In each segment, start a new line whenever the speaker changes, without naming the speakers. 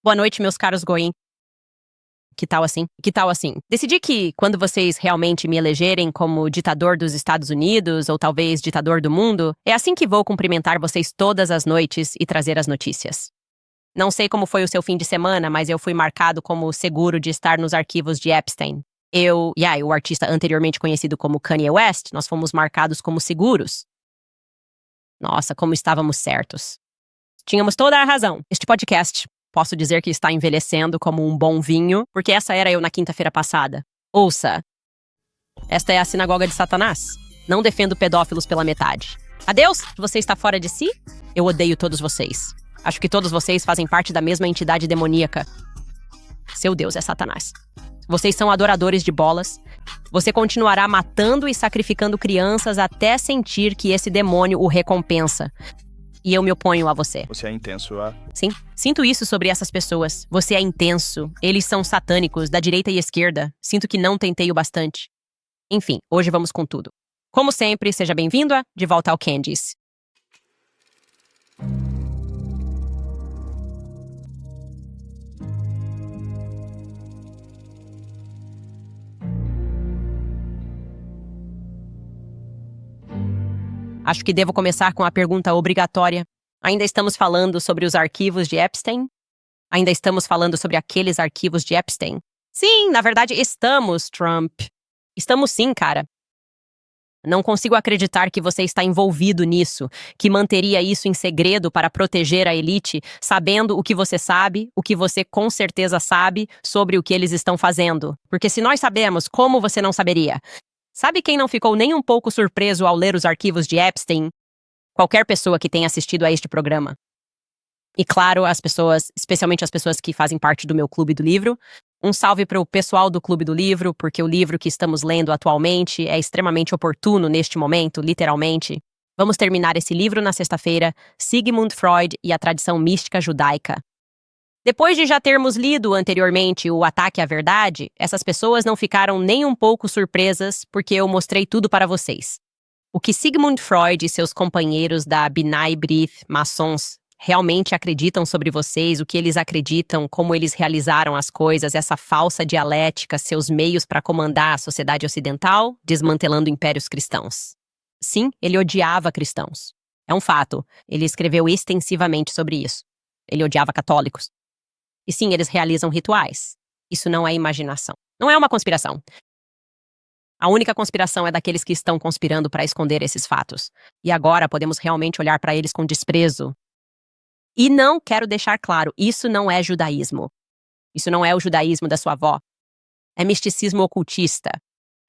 Boa noite, meus caros Goim. Que tal assim? Que tal assim? Decidi que, quando vocês realmente me elegerem como ditador dos Estados Unidos, ou talvez ditador do mundo, é assim que vou cumprimentar vocês todas as noites e trazer as notícias. Não sei como foi o seu fim de semana, mas eu fui marcado como seguro de estar nos arquivos de Epstein. Eu e o artista anteriormente conhecido como Kanye West, nós fomos marcados como seguros. Nossa, como estávamos certos. Tínhamos toda a razão. Este podcast, posso dizer que está envelhecendo como um bom vinho, porque essa era eu na quinta-feira passada. Ouça. Esta é a sinagoga de Satanás. Não defendo pedófilos pela metade. Adeus, você está fora de si? Eu odeio todos vocês. Acho que todos vocês fazem parte da mesma entidade demoníaca. Seu Deus é Satanás. Vocês são adoradores de bolas. Você continuará matando e sacrificando crianças até sentir que esse demônio o recompensa. E eu me oponho a você.
Você é intenso,
Sim, sinto isso sobre essas pessoas. Você é intenso. Eles são satânicos, da direita e esquerda. Sinto que não tentei o bastante. Enfim, hoje vamos com tudo. Como sempre, seja bem-vindo a De Volta ao Candice. Acho que devo começar com a pergunta obrigatória. Ainda estamos falando sobre os arquivos de Epstein? Ainda estamos falando sobre aqueles arquivos de Epstein? Sim, na verdade, estamos, Trump. Estamos sim, cara. Não consigo acreditar que você está envolvido nisso, que manteria isso em segredo para proteger a elite, sabendo o que você sabe, o que você com certeza sabe sobre o que eles estão fazendo. Porque se nós sabemos, como você não saberia? Sabe quem não ficou nem um pouco surpreso ao ler os arquivos de Epstein? Qualquer pessoa que tenha assistido a este programa. E claro, as pessoas, especialmente as pessoas que fazem parte do meu Clube do Livro. Um salve para o pessoal do Clube do Livro, porque o livro que estamos lendo atualmente é extremamente oportuno neste momento, literalmente. Vamos terminar esse livro na sexta-feira, Sigmund Freud e a Tradição Mística Judaica. Depois de já termos lido anteriormente o Ataque à Verdade, essas pessoas não ficaram nem um pouco surpresas porque eu mostrei tudo para vocês. O que Sigmund Freud e seus companheiros da B'nai B'rith, maçons, realmente acreditam sobre vocês, o que eles acreditam, como eles realizaram as coisas, essa falsa dialética, seus meios para comandar a sociedade ocidental, desmantelando impérios cristãos. Sim, ele odiava cristãos. É um fato. Ele escreveu extensivamente sobre isso. Ele odiava católicos. E sim, eles realizam rituais. Isso não é imaginação. Não é uma conspiração. A única conspiração é daqueles que estão conspirando para esconder esses fatos. E agora podemos realmente olhar para eles com desprezo. E não quero deixar claro, isso não é judaísmo. Isso não é o judaísmo da sua avó. É misticismo ocultista.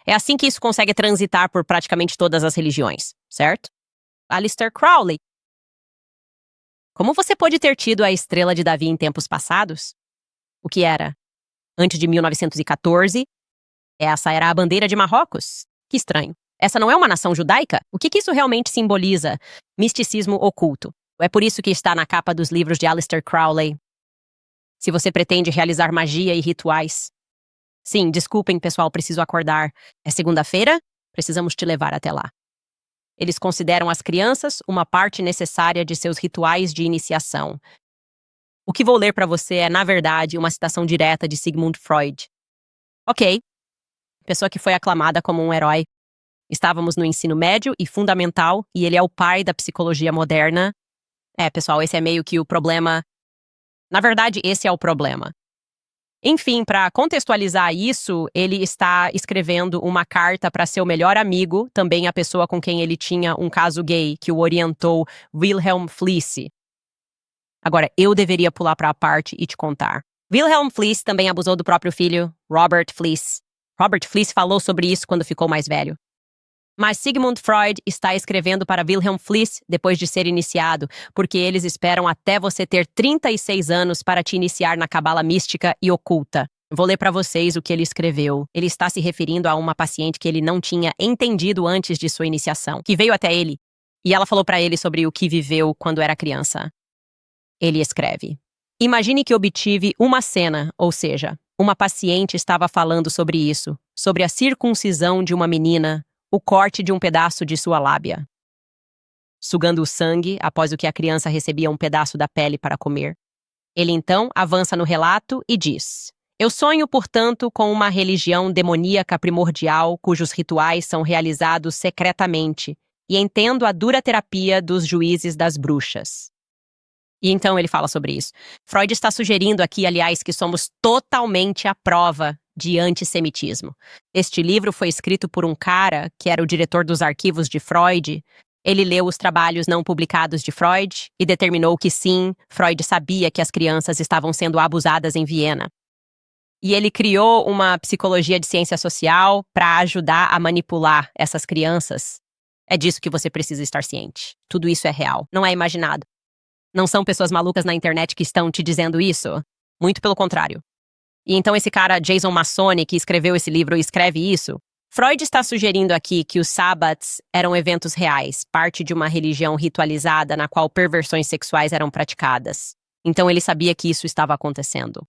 É assim que isso consegue transitar por praticamente todas as religiões, certo? Aleister Crowley. Como você pode ter tido a estrela de Davi em tempos passados? O que era? Antes de 1914? Essa era a bandeira de Marrocos? Que estranho. Essa não é uma nação judaica? O que isso realmente simboliza? Misticismo oculto. É por isso que está na capa dos livros de Aleister Crowley. Se você pretende realizar magia e rituais. Sim, desculpem, pessoal, preciso acordar. É segunda-feira? Precisamos te levar até lá. Eles consideram as crianças uma parte necessária de seus rituais de iniciação. O que vou ler para você é, na verdade, uma citação direta de Sigmund Freud. Ok. Pessoa que foi aclamada como um herói. Estávamos no ensino médio e fundamental, e ele é o pai da psicologia moderna. Pessoal, esse é meio que o problema. Na verdade, esse é o problema. Enfim, para contextualizar isso, ele está escrevendo uma carta para seu melhor amigo, também a pessoa com quem ele tinha um caso gay, que o orientou, Wilhelm Fliess. Agora, eu deveria pular para a parte e te contar. Wilhelm Fliess também abusou do próprio filho, Robert Fliess. Robert Fliess falou sobre isso quando ficou mais velho. Mas Sigmund Freud está escrevendo para Wilhelm Fliess depois de ser iniciado, porque eles esperam até você ter 36 anos para te iniciar na cabala mística e oculta. Vou ler para vocês o que ele escreveu. Ele está se referindo a uma paciente que ele não tinha entendido antes de sua iniciação, que veio até ele, e ela falou para ele sobre o que viveu quando era criança. Ele escreve: Imagine que obtive uma cena, ou seja, uma paciente estava falando sobre isso, sobre a circuncisão de uma menina, o corte de um pedaço de sua lábia. Sugando o sangue, após o que a criança recebia um pedaço da pele para comer. Ele então avança no relato e diz: Eu sonho, portanto, com uma religião demoníaca primordial cujos rituais são realizados secretamente e entendo a dura terapia dos juízes das bruxas. E então ele fala sobre isso. Freud está sugerindo aqui, aliás, que somos totalmente à prova de antissemitismo. Este livro foi escrito por um cara que era o diretor dos arquivos de Freud. Ele leu os trabalhos não publicados de Freud e determinou que sim, Freud sabia que as crianças estavam sendo abusadas em Viena. E ele criou uma psicologia de ciência social para ajudar a manipular essas crianças. É disso que você precisa estar ciente. Tudo isso é real, não é imaginado. Não são pessoas malucas na internet que estão te dizendo isso. Muito pelo contrário. E então esse cara, Jason Massone, que escreveu esse livro e escreve isso, Freud está sugerindo aqui que os sábados eram eventos reais, parte de uma religião ritualizada na qual perversões sexuais eram praticadas. Então ele sabia que isso estava acontecendo.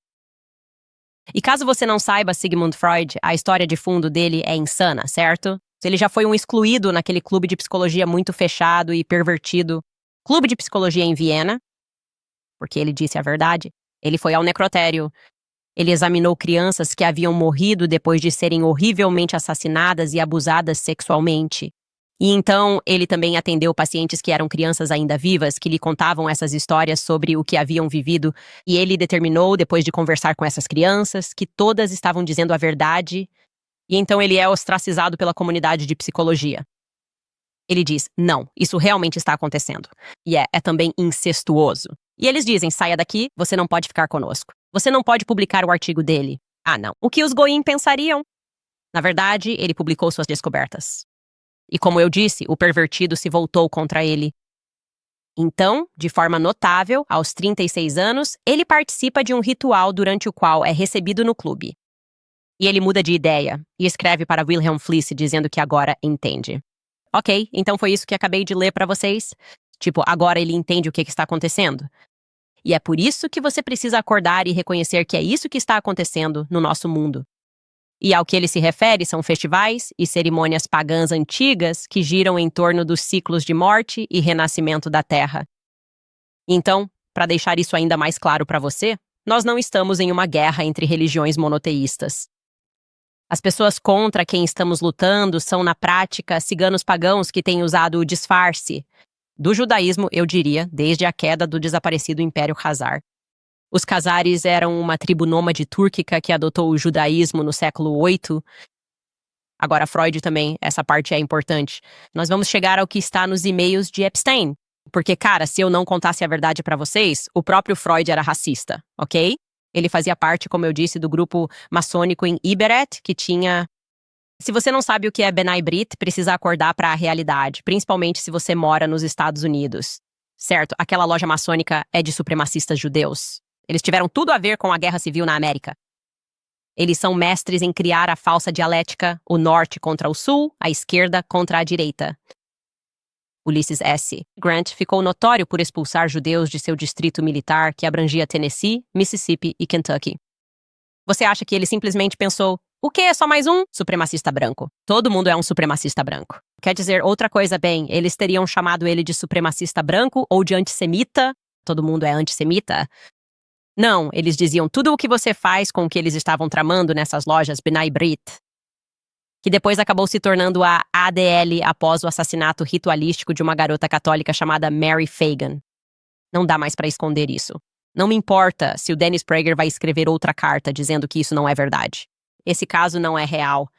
E caso você não saiba, Sigmund Freud, a história de fundo dele é insana, certo? Ele já foi um excluído naquele clube de psicologia muito fechado e pervertido, clube de psicologia em Viena, porque ele disse a verdade. Ele foi ao necrotério. Ele examinou crianças que haviam morrido depois de serem horrivelmente assassinadas e abusadas sexualmente. E então ele também atendeu pacientes que eram crianças ainda vivas, que lhe contavam essas histórias sobre o que haviam vivido, e ele determinou, depois de conversar com essas crianças, que todas estavam dizendo a verdade, e então ele é ostracizado pela comunidade de psicologia. Ele diz, não, isso realmente está acontecendo. E é também incestuoso. E eles dizem, saia daqui, você não pode ficar conosco. Você não pode publicar o artigo dele. Ah, não. O que os goim pensariam? Na verdade, ele publicou suas descobertas. E como eu disse, o pervertido se voltou contra ele. Então, de forma notável, aos 36 anos, ele participa de um ritual durante o qual é recebido no clube. E ele muda de ideia e escreve para Wilhelm Fliess dizendo que agora entende. Ok, então foi isso que acabei de ler para vocês. Tipo, agora ele entende o que está acontecendo. E é por isso que você precisa acordar e reconhecer que é isso que está acontecendo no nosso mundo. E ao que ele se refere são festivais e cerimônias pagãs antigas que giram em torno dos ciclos de morte e renascimento da Terra. Então, para deixar isso ainda mais claro para você, nós não estamos em uma guerra entre religiões monoteístas. As pessoas contra quem estamos lutando são, na prática, ciganos pagãos que têm usado o disfarce do judaísmo, eu diria, desde a queda do desaparecido Império Khazar. Os Khazares eram uma tribo nômade túrquica que adotou o judaísmo no século VIII. Agora, Freud também, essa parte é importante. Nós vamos chegar ao que está nos e-mails de Epstein. Porque, cara, se eu não contasse a verdade para vocês, o próprio Freud era racista, ok? Ele fazia parte, como eu disse, do grupo maçônico em Iberet, que tinha... Se você não sabe o que é B'nai Brit, precisa acordar para a realidade, principalmente se você mora nos Estados Unidos. Certo, aquela loja maçônica é de supremacistas judeus. Eles tiveram tudo a ver com a Guerra Civil na América. Eles são mestres em criar a falsa dialética, o norte contra o sul, a esquerda contra a direita. Ulysses S. Grant ficou notório por expulsar judeus de seu distrito militar que abrangia Tennessee, Mississippi e Kentucky. Você acha que ele simplesmente pensou, o quê? É só mais um supremacista branco? Todo mundo é um supremacista branco. Quer dizer, outra coisa, bem, eles teriam chamado ele de supremacista branco ou de antissemita? Todo mundo é antissemita? Não, eles diziam tudo o que você faz com o que eles estavam tramando nessas lojas B'nai Brit, que depois acabou se tornando a ADL após o assassinato ritualístico de uma garota católica chamada Mary Fagan. Não dá mais para esconder isso. Não me importa se o Dennis Prager vai escrever outra carta dizendo que isso não é verdade. Esse caso não é real.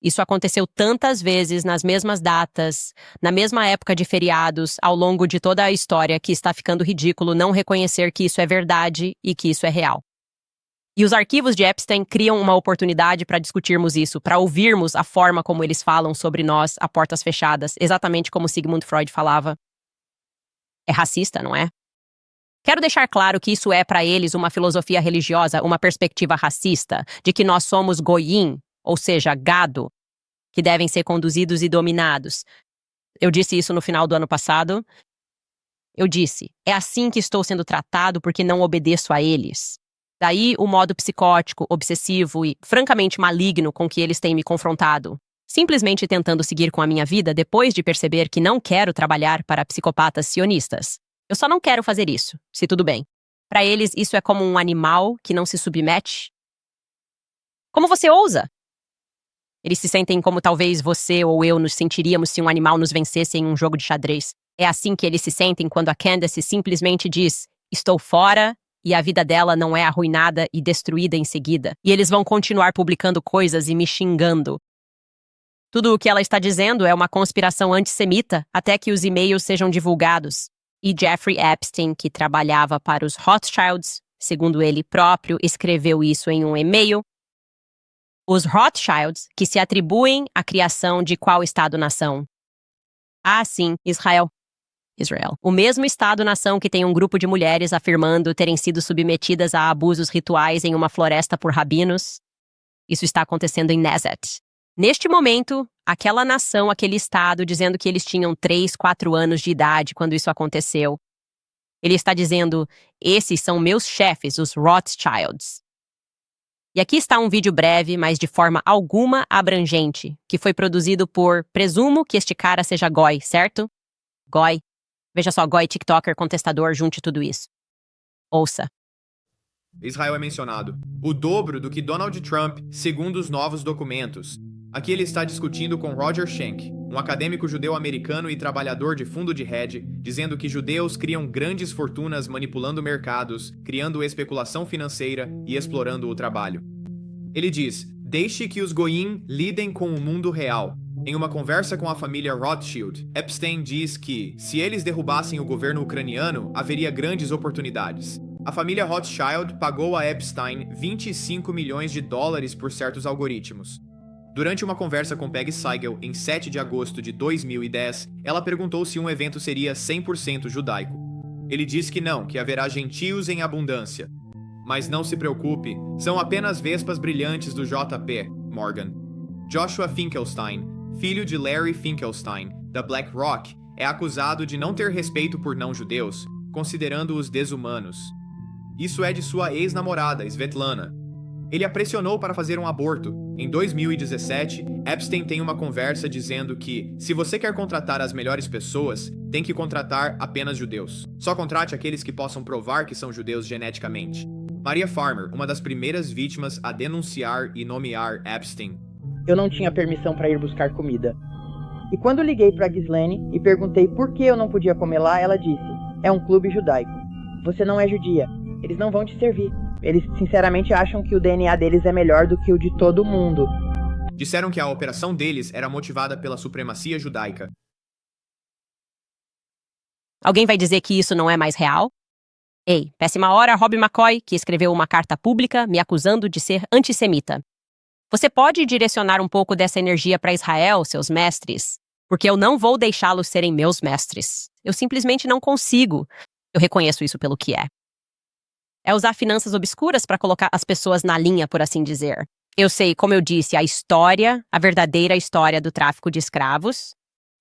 Isso aconteceu tantas vezes, nas mesmas datas, na mesma época de feriados, ao longo de toda a história, que está ficando ridículo não reconhecer que isso é verdade e que isso é real. E os arquivos de Epstein criam uma oportunidade para discutirmos isso, para ouvirmos a forma como eles falam sobre nós a portas fechadas, exatamente como Sigmund Freud falava. É racista, não é? Quero deixar claro que isso é para eles uma filosofia religiosa, uma perspectiva racista, de que nós somos goyim, ou seja, gado, que devem ser conduzidos e dominados. Eu disse isso no final do ano passado. Eu disse, é assim que estou sendo tratado porque não obedeço a eles. Daí o modo psicótico, obsessivo e francamente maligno com que eles têm me confrontado. Simplesmente tentando seguir com a minha vida depois de perceber que não quero trabalhar para psicopatas sionistas. Eu só não quero fazer isso, se tudo bem. Para eles, isso é como um animal que não se submete. Como você ousa? Eles se sentem como talvez você ou eu nos sentiríamos se um animal nos vencesse em um jogo de xadrez. É assim que eles se sentem quando a Candace simplesmente diz: estou fora, e a vida dela não é arruinada e destruída em seguida. E eles vão continuar publicando coisas e me xingando. Tudo o que ela está dizendo é uma conspiração antissemita até que os e-mails sejam divulgados. E Jeffrey Epstein, que trabalhava para os Rothschilds, segundo ele próprio, escreveu isso em um e-mail. Os Rothschilds, que se atribuem à criação de qual Estado-nação? Ah, sim, Israel. O mesmo Estado-nação que tem um grupo de mulheres afirmando terem sido submetidas a abusos rituais em uma floresta por rabinos. Isso está acontecendo em Neset. Neste momento, aquela nação, aquele Estado, dizendo que eles tinham 3, 4 anos de idade quando isso aconteceu. Ele está dizendo, esses são meus chefes, os Rothschilds. E aqui está um vídeo breve, mas de forma alguma abrangente, que foi produzido por, presumo que este cara seja Goy, certo? Goy. Veja só, Goy, TikToker, contestador, junte tudo isso. Ouça.
Israel é mencionado, o dobro do que Donald Trump, segundo os novos documentos. Aqui ele está discutindo com Roger Schenck, um acadêmico judeu-americano e trabalhador de fundo de hedge, dizendo que judeus criam grandes fortunas manipulando mercados, criando especulação financeira e explorando o trabalho. Ele diz, deixe que os goyim lidem com o mundo real. Em uma conversa com a família Rothschild, Epstein diz que, se eles derrubassem o governo ucraniano, haveria grandes oportunidades. A família Rothschild pagou a Epstein $25 milhões por certos algoritmos. Durante uma conversa com Peggy Siegel em 7 de agosto de 2010, ela perguntou se um evento seria 100% judaico. Ele disse que não, que haverá gentios em abundância. Mas não se preocupe, são apenas vespas brilhantes do JP Morgan. Joshua Finkelstein, filho de Larry Finkelstein, da BlackRock, é acusado de não ter respeito por não-judeus, considerando-os desumanos. Isso é de sua ex-namorada, Svetlana. Ele a pressionou para fazer um aborto. Em 2017, Epstein tem uma conversa dizendo que, se você quer contratar as melhores pessoas, tem que contratar apenas judeus. Só contrate aqueles que possam provar que são judeus geneticamente. Maria Farmer, uma das primeiras vítimas a denunciar e nomear Epstein.
Eu não tinha permissão para ir buscar comida. E quando liguei para Ghislaine e perguntei por que eu não podia comer lá, ela disse, é um clube judaico. Você não é judia. Eles não vão te servir. Eles sinceramente acham que o DNA deles é melhor do que o de todo mundo.
Disseram que a operação deles era motivada pela supremacia judaica.
Alguém vai dizer que isso não é mais real? Ei, péssima hora, Rob McCoy, que escreveu uma carta pública me acusando de ser antissemita. Você pode direcionar um pouco dessa energia para Israel, seus mestres? Porque eu não vou deixá-los serem meus mestres. Eu simplesmente não consigo. Eu reconheço isso pelo que é. É usar finanças obscuras para colocar as pessoas na linha, por assim dizer. Eu sei, como eu disse, a história, a verdadeira história do tráfico de escravos,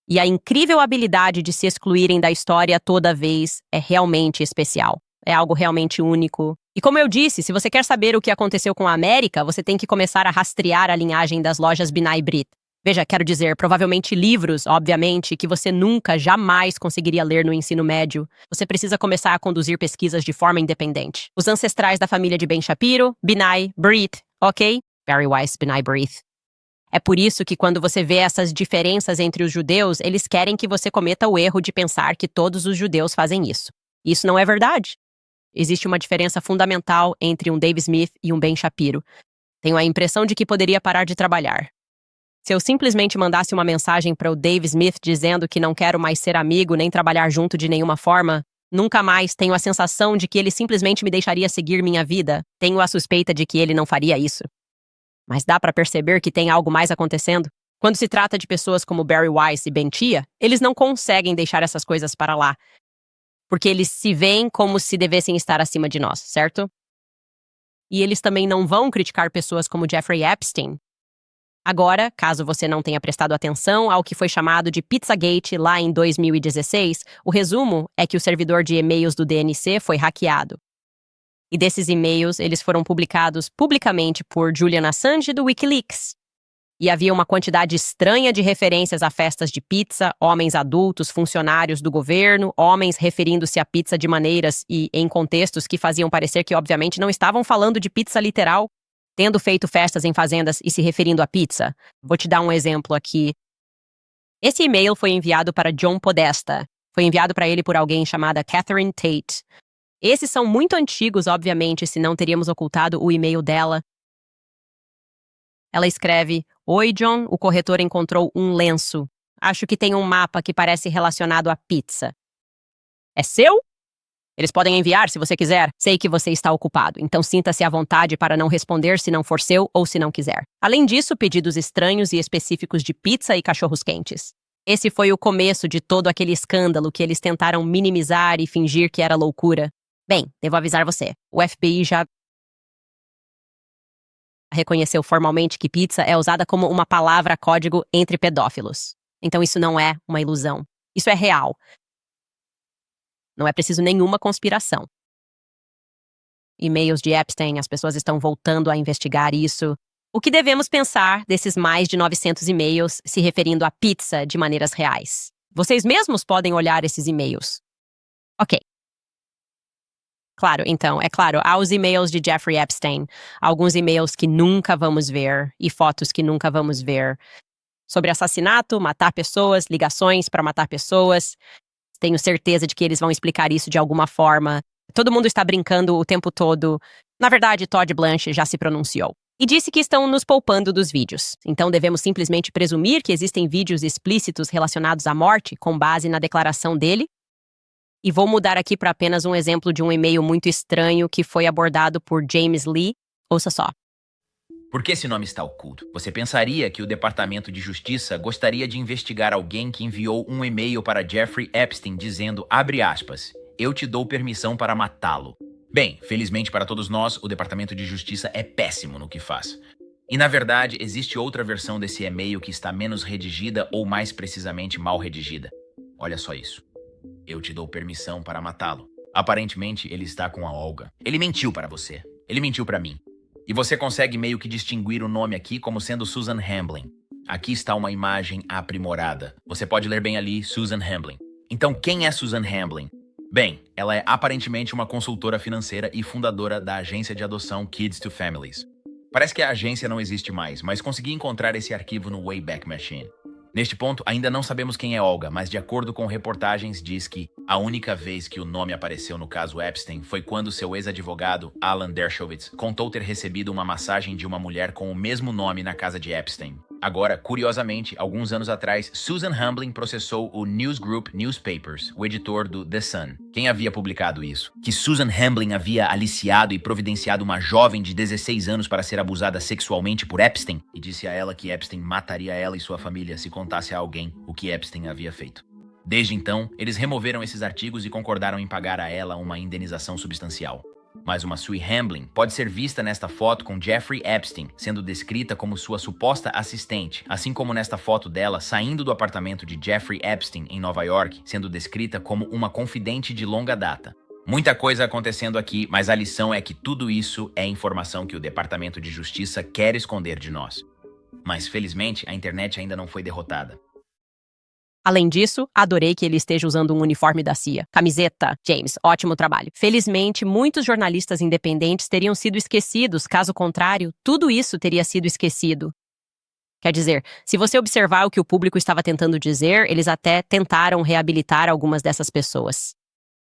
e a incrível habilidade de se excluírem da história toda vez é realmente especial. É algo realmente único. E como eu disse, se você quer saber o que aconteceu com a América, você tem que começar a rastrear a linhagem das lojas Binai Brit. Veja, quero dizer, provavelmente livros, obviamente, que você nunca, jamais conseguiria ler no ensino médio. Você precisa começar a conduzir pesquisas de forma independente. Os ancestrais da família de Ben Shapiro, Binai, Brit, ok? Barry Weiss, Binai, Brit. É por isso que quando você vê essas diferenças entre os judeus, eles querem que você cometa o erro de pensar que todos os judeus fazem isso. Isso não é verdade. Existe uma diferença fundamental entre um Dave Smith e um Ben Shapiro. Tenho a impressão de que poderia parar de trabalhar. Se eu simplesmente mandasse uma mensagem para o Dave Smith dizendo que não quero mais ser amigo nem trabalhar junto de nenhuma forma, nunca mais tenho a sensação de que ele simplesmente me deixaria seguir minha vida. Tenho a suspeita de que ele não faria isso. Mas dá para perceber que tem algo mais acontecendo? Quando se trata de pessoas como Barry Weiss e Ben Tia, eles não conseguem deixar essas coisas para lá. Porque eles se veem como se devessem estar acima de nós, certo? E eles também não vão criticar pessoas como Jeffrey Epstein. Agora, caso você não tenha prestado atenção ao que foi chamado de Pizzagate lá em 2016, o resumo é que o servidor de e-mails do DNC foi hackeado. E desses e-mails, eles foram publicados publicamente por Julian Assange do Wikileaks. E havia uma quantidade estranha de referências a festas de pizza, homens adultos, funcionários do governo, homens referindo-se à pizza de maneiras e em contextos que faziam parecer que, obviamente, não estavam falando de pizza literal, tendo feito festas em fazendas e se referindo à pizza. Vou te dar um exemplo aqui. Esse e-mail foi enviado para John Podesta. Foi enviado para ele por alguém chamada Catherine Tate. Esses são muito antigos, obviamente, se não teríamos ocultado o e-mail dela. Ela escreve: Oi, John, o corretor encontrou um lenço. Acho que tem um mapa que parece relacionado à pizza. É seu? Eles podem enviar se você quiser. Sei que você está ocupado, então sinta-se à vontade para não responder se não for seu ou se não quiser. Além disso, pedidos estranhos e específicos de pizza e cachorros quentes. Esse foi o começo de todo aquele escândalo que eles tentaram minimizar e fingir que era loucura. Bem, devo avisar você, o FBI já reconheceu formalmente que pizza é usada como uma palavra código entre pedófilos. Então isso não é uma ilusão. Isso é real. Não é preciso nenhuma conspiração. E-mails de Epstein, as pessoas estão voltando a investigar isso. O que devemos pensar desses mais de 900 e-mails se referindo à pizza de maneiras reais? Vocês mesmos podem olhar esses e-mails. Ok. Claro, então, é claro, há os e-mails de Jeffrey Epstein, alguns e-mails que nunca vamos ver e fotos que nunca vamos ver, sobre assassinato, matar pessoas, ligações para matar pessoas. Tenho certeza de que eles vão explicar isso de alguma forma. Todo mundo está brincando o tempo todo. Na verdade, Todd Blanche já se pronunciou e disse que estão nos poupando dos vídeos. Então devemos simplesmente presumir que existem vídeos explícitos relacionados à morte com base na declaração dele. E vou mudar aqui para apenas um exemplo de um e-mail muito estranho que foi abordado por James Lee. Ouça só.
Por que esse nome está oculto? Você pensaria que o Departamento de Justiça gostaria de investigar alguém que enviou um e-mail para Jeffrey Epstein dizendo, abre aspas, eu te dou permissão para matá-lo. Bem, felizmente para todos nós, o Departamento de Justiça é péssimo no que faz. E na verdade, existe outra versão desse e-mail que está menos redigida ou mais precisamente mal redigida. Olha só isso. Eu te dou permissão para matá-lo. Aparentemente, ele está com a Olga. Ele mentiu para você. Ele mentiu para mim. E você consegue meio que distinguir o nome aqui como sendo Susan Hamblin. Aqui está uma imagem aprimorada. Você pode ler bem ali, Susan Hamblin. Então, quem é Susan Hamblin? Bem, ela é aparentemente uma consultora financeira e fundadora da agência de adoção Kids to Families. Parece que a agência não existe mais, mas consegui encontrar esse arquivo no Wayback Machine. Neste ponto, ainda não sabemos quem é Olga, mas de acordo com reportagens diz que a única vez que o nome apareceu no caso Epstein foi quando seu ex-advogado, Alan Dershowitz, contou ter recebido uma massagem de uma mulher com o mesmo nome na casa de Epstein. Agora, curiosamente, alguns anos atrás, Susan Hamblin processou o News Group Newspapers, o editor do The Sun. Quem havia publicado isso? Que Susan Hamblin havia aliciado e providenciado uma jovem de 16 anos para ser abusada sexualmente por Epstein e disse a ela que Epstein mataria ela e sua família se contasse a alguém o que Epstein havia feito. Desde então, eles removeram esses artigos e concordaram em pagar a ela uma indenização substancial. Mas uma Sue Hamblin pode ser vista nesta foto com Jeffrey Epstein, sendo descrita como sua suposta assistente, assim como nesta foto dela saindo do apartamento de Jeffrey Epstein em Nova York, sendo descrita como uma confidente de longa data. Muita coisa acontecendo aqui, mas a lição é que tudo isso é informação que o Departamento de Justiça quer esconder de nós. Mas felizmente a internet ainda não foi derrotada.
Além disso, adorei que ele esteja usando um uniforme da CIA. Camiseta, James, ótimo trabalho. Felizmente, muitos jornalistas independentes teriam sido esquecidos, caso contrário, tudo isso teria sido esquecido. Quer dizer, se você observar o que o público estava tentando dizer, eles até tentaram reabilitar algumas dessas pessoas.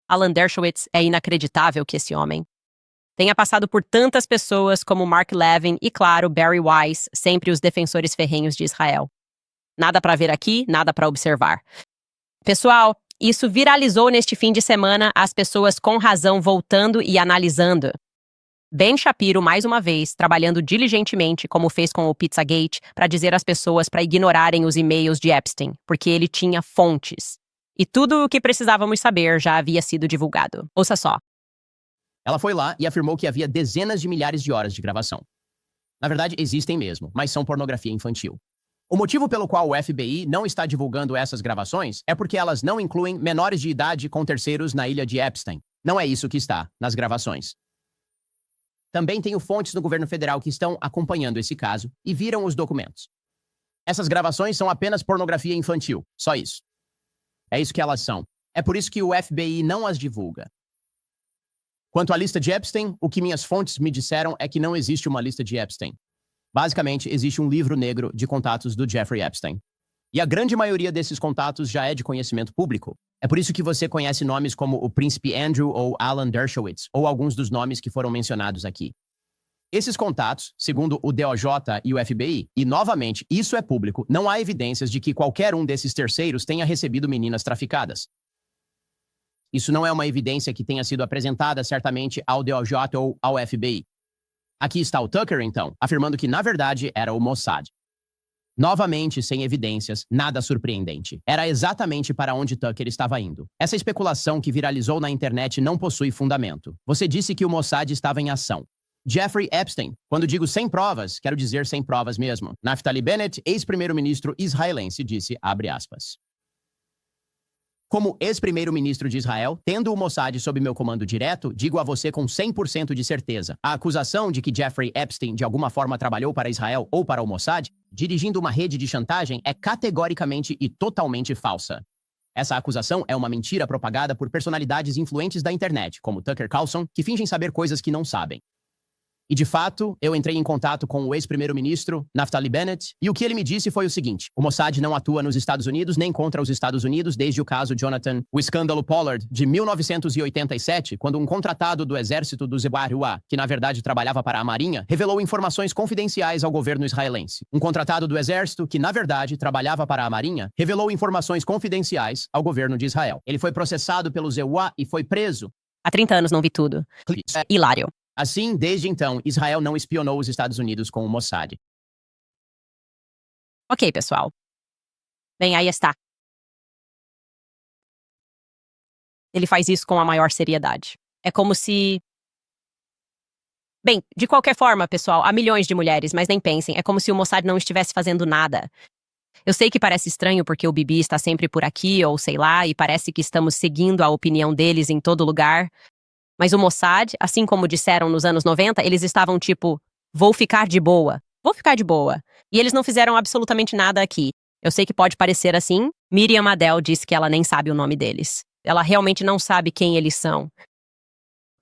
Alan Dershowitz é inacreditável que esse homem tenha passado por tantas pessoas como Mark Levin e, claro, Barry Weiss, sempre os defensores ferrenhos de Israel. Nada para ver aqui, nada para observar. Pessoal, isso viralizou neste fim de semana, as pessoas com razão voltando e analisando. Ben Shapiro, mais uma vez, trabalhando diligentemente, como fez com o Pizzagate, para dizer às pessoas para ignorarem os e-mails de Epstein, porque ele tinha fontes. E tudo o que precisávamos saber já havia sido divulgado. Ouça só.
Ela foi lá e afirmou que havia dezenas de milhares de horas de gravação. Na verdade, existem mesmo, mas são pornografia infantil. O motivo pelo qual o FBI não está divulgando essas gravações é porque elas não incluem menores de idade com terceiros na ilha de Epstein. Não é isso que está nas gravações. Também tenho fontes no governo federal que estão acompanhando esse caso e viram os documentos. Essas gravações são apenas pornografia infantil. Só isso. É isso que elas são. É por isso que o FBI não as divulga. Quanto à lista de Epstein, o que minhas fontes me disseram é que não existe uma lista de Epstein. Basicamente, existe um livro negro de contatos do Jeffrey Epstein. E a grande maioria desses contatos já é de conhecimento público. É por isso que você conhece nomes como o Príncipe Andrew ou Alan Dershowitz, ou alguns dos nomes que foram mencionados aqui. Esses contatos, segundo o DOJ e o FBI, e novamente, isso é público, não há evidências de que qualquer um desses terceiros tenha recebido meninas traficadas. Isso não é uma evidência que tenha sido apresentada certamente ao DOJ ou ao FBI. Aqui está o Tucker, então, afirmando que, na verdade, era o Mossad. Novamente, sem evidências, nada surpreendente. Era exatamente para onde Tucker estava indo. Essa especulação que viralizou na internet não possui fundamento. Você disse que o Mossad estava em ação. Jeffrey Epstein. Quando digo sem provas, quero dizer sem provas mesmo. Naftali Bennett, ex-primeiro-ministro israelense, disse, abre aspas. Como ex-primeiro-ministro de Israel, tendo o Mossad sob meu comando direto, digo a você com 100% de certeza. A acusação de que Jeffrey Epstein de alguma forma trabalhou para Israel ou para o Mossad, dirigindo uma rede de chantagem, é categoricamente e totalmente falsa. Essa acusação é uma mentira propagada por personalidades influentes da internet, como Tucker Carlson, que fingem saber coisas que não sabem. E, de fato, eu entrei em contato com o ex-primeiro-ministro, Naftali Bennett, e o que ele me disse foi o seguinte: o Mossad não atua nos Estados Unidos nem contra os Estados Unidos desde o caso Jonathan, o escândalo Pollard, de 1987, quando um contratado do exército do Zebarua, que na verdade trabalhava para a Marinha, revelou informações confidenciais ao governo israelense. Um contratado do exército, que na verdade trabalhava para a Marinha, revelou informações confidenciais ao governo de Israel. Ele foi processado pelo Zewa e foi preso.
Há 30 anos não vi tudo. Hilário.
Assim, desde então, Israel não espionou os Estados Unidos com o Mossad.
Ok, pessoal. Bem, aí está. Ele faz isso com a maior seriedade. É como se... Bem, de qualquer forma, pessoal, há milhões de mulheres, mas nem pensem, é como se o Mossad não estivesse fazendo nada. Eu sei que parece estranho porque o Bibi está sempre por aqui, ou sei lá, e parece que estamos seguindo a opinião deles em todo lugar. Mas o Mossad, assim como disseram nos anos 90, eles estavam tipo, vou ficar de boa. Vou ficar de boa. E eles não fizeram absolutamente nada aqui. Eu sei que pode parecer assim. Miriam Adele disse que ela nem sabe o nome deles. Ela realmente não sabe quem eles são.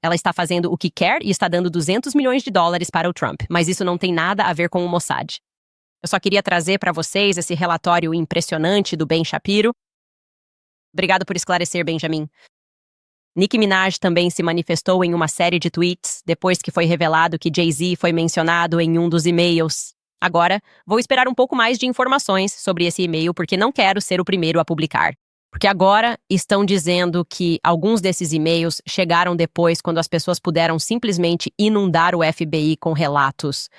Ela está fazendo o que quer e está dando 200 milhões de dólares para o Trump. Mas isso não tem nada a ver com o Mossad. Eu só queria trazer para vocês esse relatório impressionante do Ben Shapiro. Obrigado por esclarecer, Benjamin. Nicki Minaj também se manifestou em uma série de tweets depois que foi revelado que Jay-Z foi mencionado em um dos e-mails. Agora, vou esperar um pouco mais de informações sobre esse e-mail porque não quero ser o primeiro a publicar. Porque agora estão dizendo que alguns desses e-mails chegaram depois quando as pessoas puderam simplesmente inundar o FBI com relatos.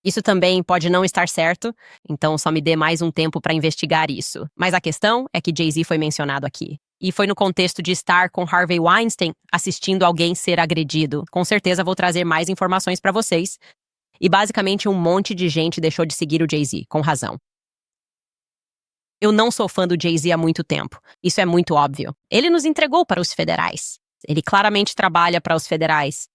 Isso também pode não estar certo, então só me dê mais um tempo para investigar isso. Mas a questão é que Jay-Z foi mencionado aqui. E foi no contexto de estar com Harvey Weinstein assistindo alguém ser agredido. Com certeza vou trazer mais informações para vocês. E basicamente um monte de gente deixou de seguir o Jay-Z, com razão. Eu não sou fã do Jay-Z há muito tempo. Isso é muito óbvio. Ele nos entregou para os federais. Ele claramente trabalha para os federais.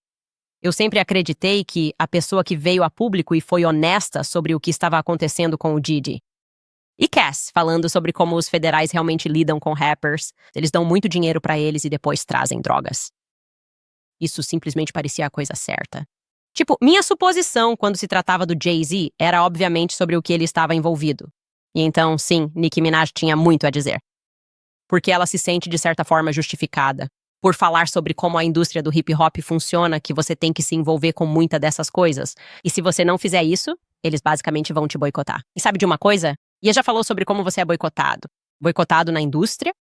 Eu sempre acreditei que a pessoa que veio a público e foi honesta sobre o que estava acontecendo com o Diddy. E Cass, falando sobre como os federais realmente lidam com rappers. Eles dão muito dinheiro pra eles e depois trazem drogas. Isso simplesmente parecia a coisa certa. Tipo, minha suposição quando se tratava do Jay-Z era obviamente sobre o que ele estava envolvido. E então, sim, Nicki Minaj tinha muito a dizer. Porque ela se sente de certa forma justificada. Por falar sobre como a indústria do hip-hop funciona, que você tem que se envolver com muita dessas coisas. E se você não fizer isso, eles basicamente vão te boicotar. E sabe de uma coisa? Ia já falou sobre como você é boicotado. Boicotado na indústria.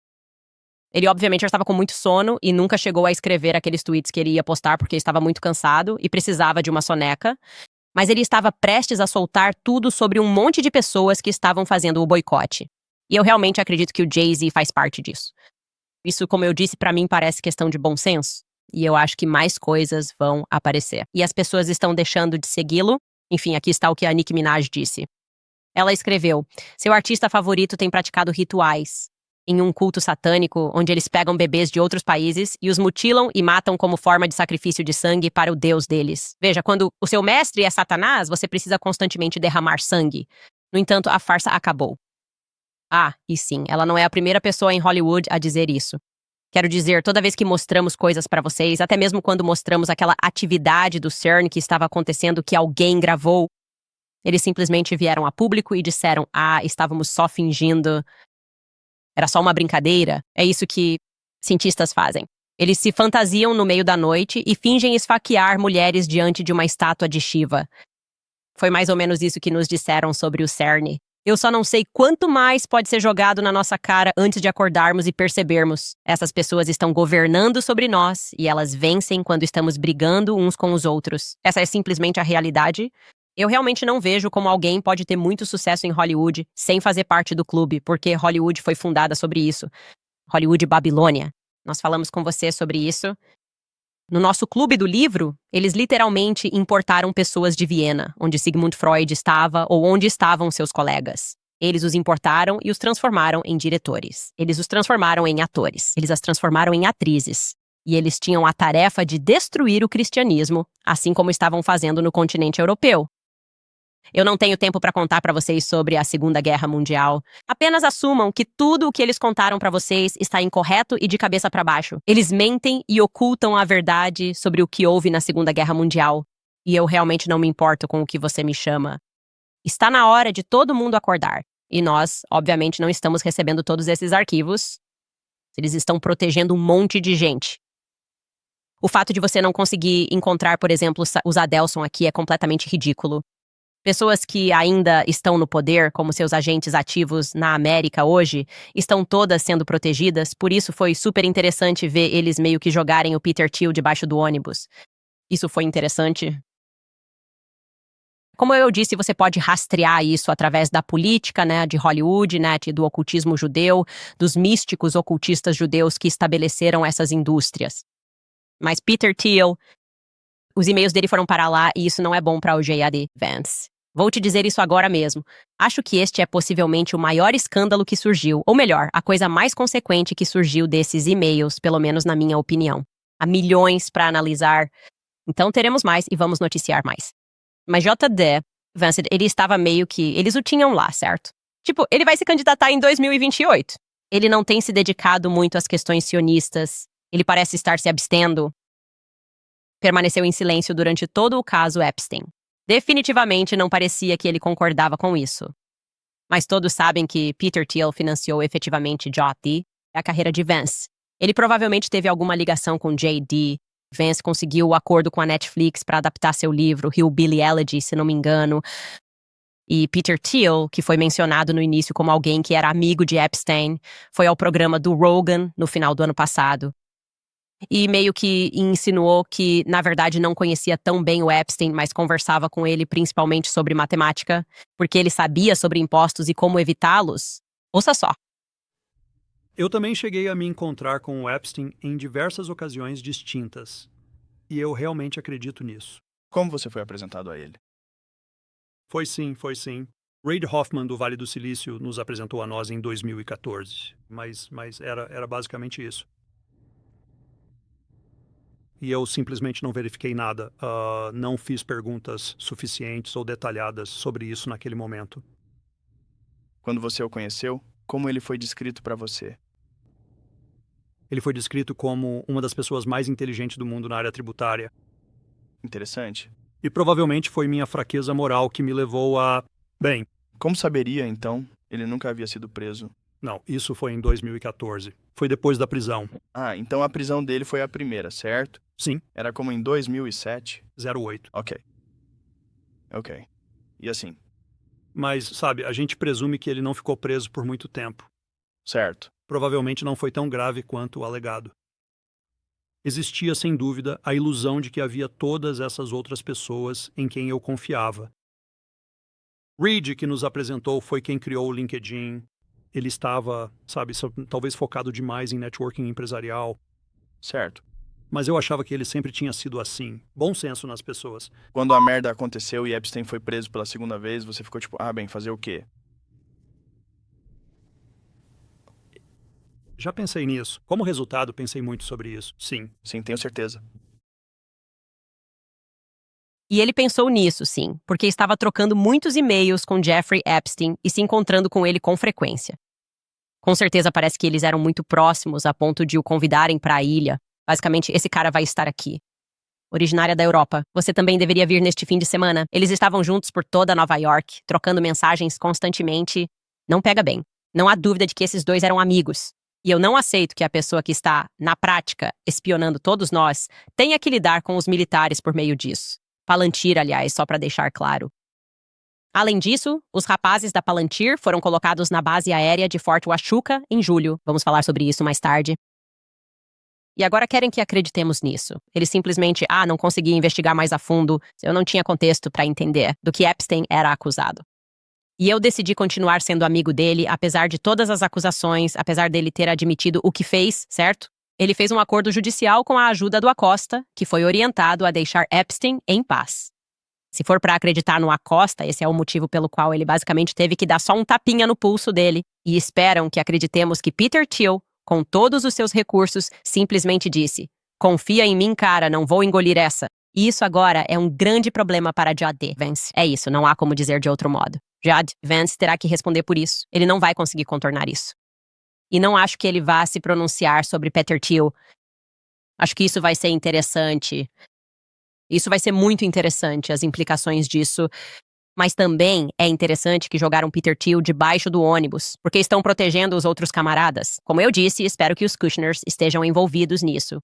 Ele obviamente já estava com muito sono e nunca chegou a escrever aqueles tweets que ele ia postar porque estava muito cansado e precisava de uma soneca. Mas ele estava prestes a soltar tudo sobre um monte de pessoas que estavam fazendo o boicote. E eu realmente acredito que o Jay-Z faz parte disso. Isso, como eu disse, pra mim parece questão de bom senso. E eu acho que mais coisas vão aparecer. E as pessoas estão deixando de segui-lo. Enfim, aqui está o que a Nicki Minaj disse. Ela escreveu, seu artista favorito tem praticado rituais em um culto satânico onde eles pegam bebês de outros países e os mutilam e matam como forma de sacrifício de sangue para o deus deles. Veja, quando o seu mestre é Satanás, você precisa constantemente derramar sangue. No entanto, a farsa acabou. Ah, e sim, ela não é a primeira pessoa em Hollywood a dizer isso. Quero dizer, toda vez que mostramos coisas pra vocês, até mesmo quando mostramos aquela atividade do CERN que estava acontecendo que alguém gravou, eles simplesmente vieram a público e disseram: ah, estávamos só fingindo. Era só uma brincadeira. É isso que cientistas fazem. Eles se fantasiam no meio da noite e fingem esfaquear mulheres diante de uma estátua de Shiva. Foi mais ou menos isso que nos disseram sobre o CERN. Eu só não sei quanto mais pode ser jogado na nossa cara antes de acordarmos e percebermos. Essas pessoas estão governando sobre nós e elas vencem quando estamos brigando uns com os outros. Essa é simplesmente a realidade. Eu realmente não vejo como alguém pode ter muito sucesso em Hollywood sem fazer parte do clube, porque Hollywood foi fundada sobre isso. Hollywood Babilônia. Nós falamos com você sobre isso. No nosso clube do livro, eles literalmente importaram pessoas de Viena, onde Sigmund Freud estava ou onde estavam seus colegas. Eles os importaram e os transformaram em diretores. Eles os transformaram em atores. Eles as transformaram em atrizes. E eles tinham a tarefa de destruir o cristianismo, assim como estavam fazendo no continente europeu. Eu não tenho tempo para contar para vocês sobre a Segunda Guerra Mundial. Apenas assumam que tudo o que eles contaram para vocês está incorreto e de cabeça para baixo. Eles mentem e ocultam a verdade sobre o que houve na Segunda Guerra Mundial. E eu realmente não me importo com o que você me chama. Está na hora de todo mundo acordar. E nós, obviamente, não estamos recebendo todos esses arquivos. Eles estão protegendo um monte de gente. O fato de você não conseguir encontrar, por exemplo, os Adelson aqui é completamente ridículo. Pessoas que ainda estão no poder, como seus agentes ativos na América hoje, estão todas sendo protegidas, por isso foi super interessante ver eles meio que jogarem o Peter Thiel debaixo do ônibus. Isso foi interessante. Como eu disse, você pode rastrear isso através da política, né, de Hollywood, né, do ocultismo judeu, dos místicos ocultistas judeus que estabeleceram essas indústrias. Mas Peter Thiel, os e-mails dele foram para lá e isso não é bom para o J.D. Vance. Vou te dizer isso agora mesmo. Acho que este é possivelmente o maior escândalo que surgiu, ou melhor, a coisa mais consequente que surgiu desses e-mails, pelo menos na minha opinião. Há milhões para analisar. Então teremos mais e vamos noticiar mais. Mas J.D. Vance, ele estava meio que... Eles o tinham lá, certo? Tipo, ele vai se candidatar em 2028. Ele não tem se dedicado muito às questões sionistas. Ele parece estar se abstendo. Permaneceu em silêncio durante todo o caso Epstein. Definitivamente não parecia que ele concordava com isso. Mas todos sabem que Peter Thiel financiou efetivamente J.D. e a carreira de Vance. Ele provavelmente teve alguma ligação com J.D. Vance conseguiu o acordo com a Netflix para adaptar seu livro, Hillbilly Elegy, se não me engano. E Peter Thiel, que foi mencionado no início como alguém que era amigo de Epstein, foi ao programa do Rogan no final do ano passado. E meio que insinuou que, na verdade, não conhecia tão bem o Epstein, mas conversava com ele principalmente sobre matemática, porque ele sabia sobre impostos e como evitá-los. Ouça só.
Eu também cheguei a me encontrar com o Epstein em diversas ocasiões distintas. E eu realmente acredito nisso.
Como você foi apresentado a ele?
Foi sim, foi sim. Reid Hoffman, do Vale do Silício, nos apresentou a nós em 2014. Mas era basicamente isso. E eu simplesmente não verifiquei nada. Não fiz perguntas suficientes ou detalhadas sobre isso naquele momento.
Quando você o conheceu, como ele foi descrito para você?
Ele foi descrito como uma das pessoas mais inteligentes do mundo na área tributária.
Interessante.
E provavelmente foi minha fraqueza moral que me levou a... Bem...
Como saberia, então, ele nunca havia sido preso?
Não, isso foi em 2014. Foi depois da prisão.
Ah, então a prisão dele foi a primeira, certo?
Sim.
Era como em 2007?
08.
Ok. E assim?
Mas, sabe, a gente presume que ele não ficou preso por muito tempo.
Certo.
Provavelmente não foi tão grave quanto o alegado. Existia, sem dúvida, a ilusão de que havia todas essas outras pessoas em quem eu confiava. Reid, que nos apresentou, foi quem criou o LinkedIn. Ele estava, sabe, talvez focado demais em networking empresarial.
Certo.
Mas eu achava que ele sempre tinha sido assim. Bom senso nas pessoas.
Quando a merda aconteceu e Epstein foi preso pela segunda vez, você ficou tipo, fazer o quê?
Já pensei nisso. Como resultado, pensei muito sobre isso. Sim.
Sim, tenho certeza.
E ele pensou nisso, sim, porque estava trocando muitos e-mails com Jeffrey Epstein e se encontrando com ele com frequência. Com certeza parece que eles eram muito próximos a ponto de o convidarem para a ilha. Basicamente, esse cara vai estar aqui. Originária da Europa, você também deveria vir neste fim de semana. Eles estavam juntos por toda Nova York, trocando mensagens constantemente. Não pega bem. Não há dúvida de que esses dois eram amigos. E eu não aceito que a pessoa que está, na prática, espionando todos nós, tenha que lidar com os militares por meio disso. Palantir, aliás, só para deixar claro. Além disso, os rapazes da Palantir foram colocados na base aérea de Fort Huachuca em julho. Vamos falar sobre isso mais tarde. E agora querem que acreditemos nisso. Eles simplesmente, não consegui investigar mais a fundo, eu não tinha contexto para entender do que Epstein era acusado. E eu decidi continuar sendo amigo dele, apesar de todas as acusações, apesar dele ter admitido o que fez, certo? Ele fez um acordo judicial com a ajuda do Acosta, que foi orientado a deixar Epstein em paz. Se for para acreditar no Acosta, esse é o motivo pelo qual ele basicamente teve que dar só um tapinha no pulso dele. E esperam que acreditemos que Peter Thiel, com todos os seus recursos, simplesmente disse: confia em mim, cara, não vou engolir essa. E isso agora é um grande problema para J.D. Vance. É isso, não há como dizer de outro modo. J.D. Vance terá que responder por isso. Ele não vai conseguir contornar isso. E não acho que ele vá se pronunciar sobre Peter Thiel. Acho que isso vai ser interessante. Isso vai ser muito interessante, as implicações disso. Mas também é interessante que jogaram Peter Thiel debaixo do ônibus, porque estão protegendo os outros camaradas. Como eu disse, espero que os Kushners estejam envolvidos nisso.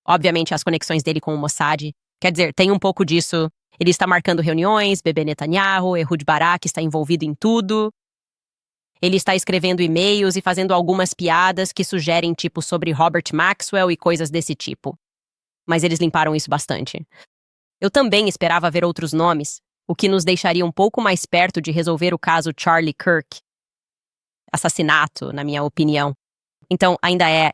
Obviamente, as conexões dele com o Mossad. Quer dizer, tem um pouco disso. Ele está marcando reuniões, Bebê Netanyahu, Ehud Barak está envolvido em tudo. Ele está escrevendo e-mails e fazendo algumas piadas que sugerem tipo sobre Robert Maxwell e coisas desse tipo. Mas eles limparam isso bastante. Eu também esperava ver outros nomes, o que nos deixaria um pouco mais perto de resolver o caso Charlie Kirk. Assassinato, na minha opinião. Então,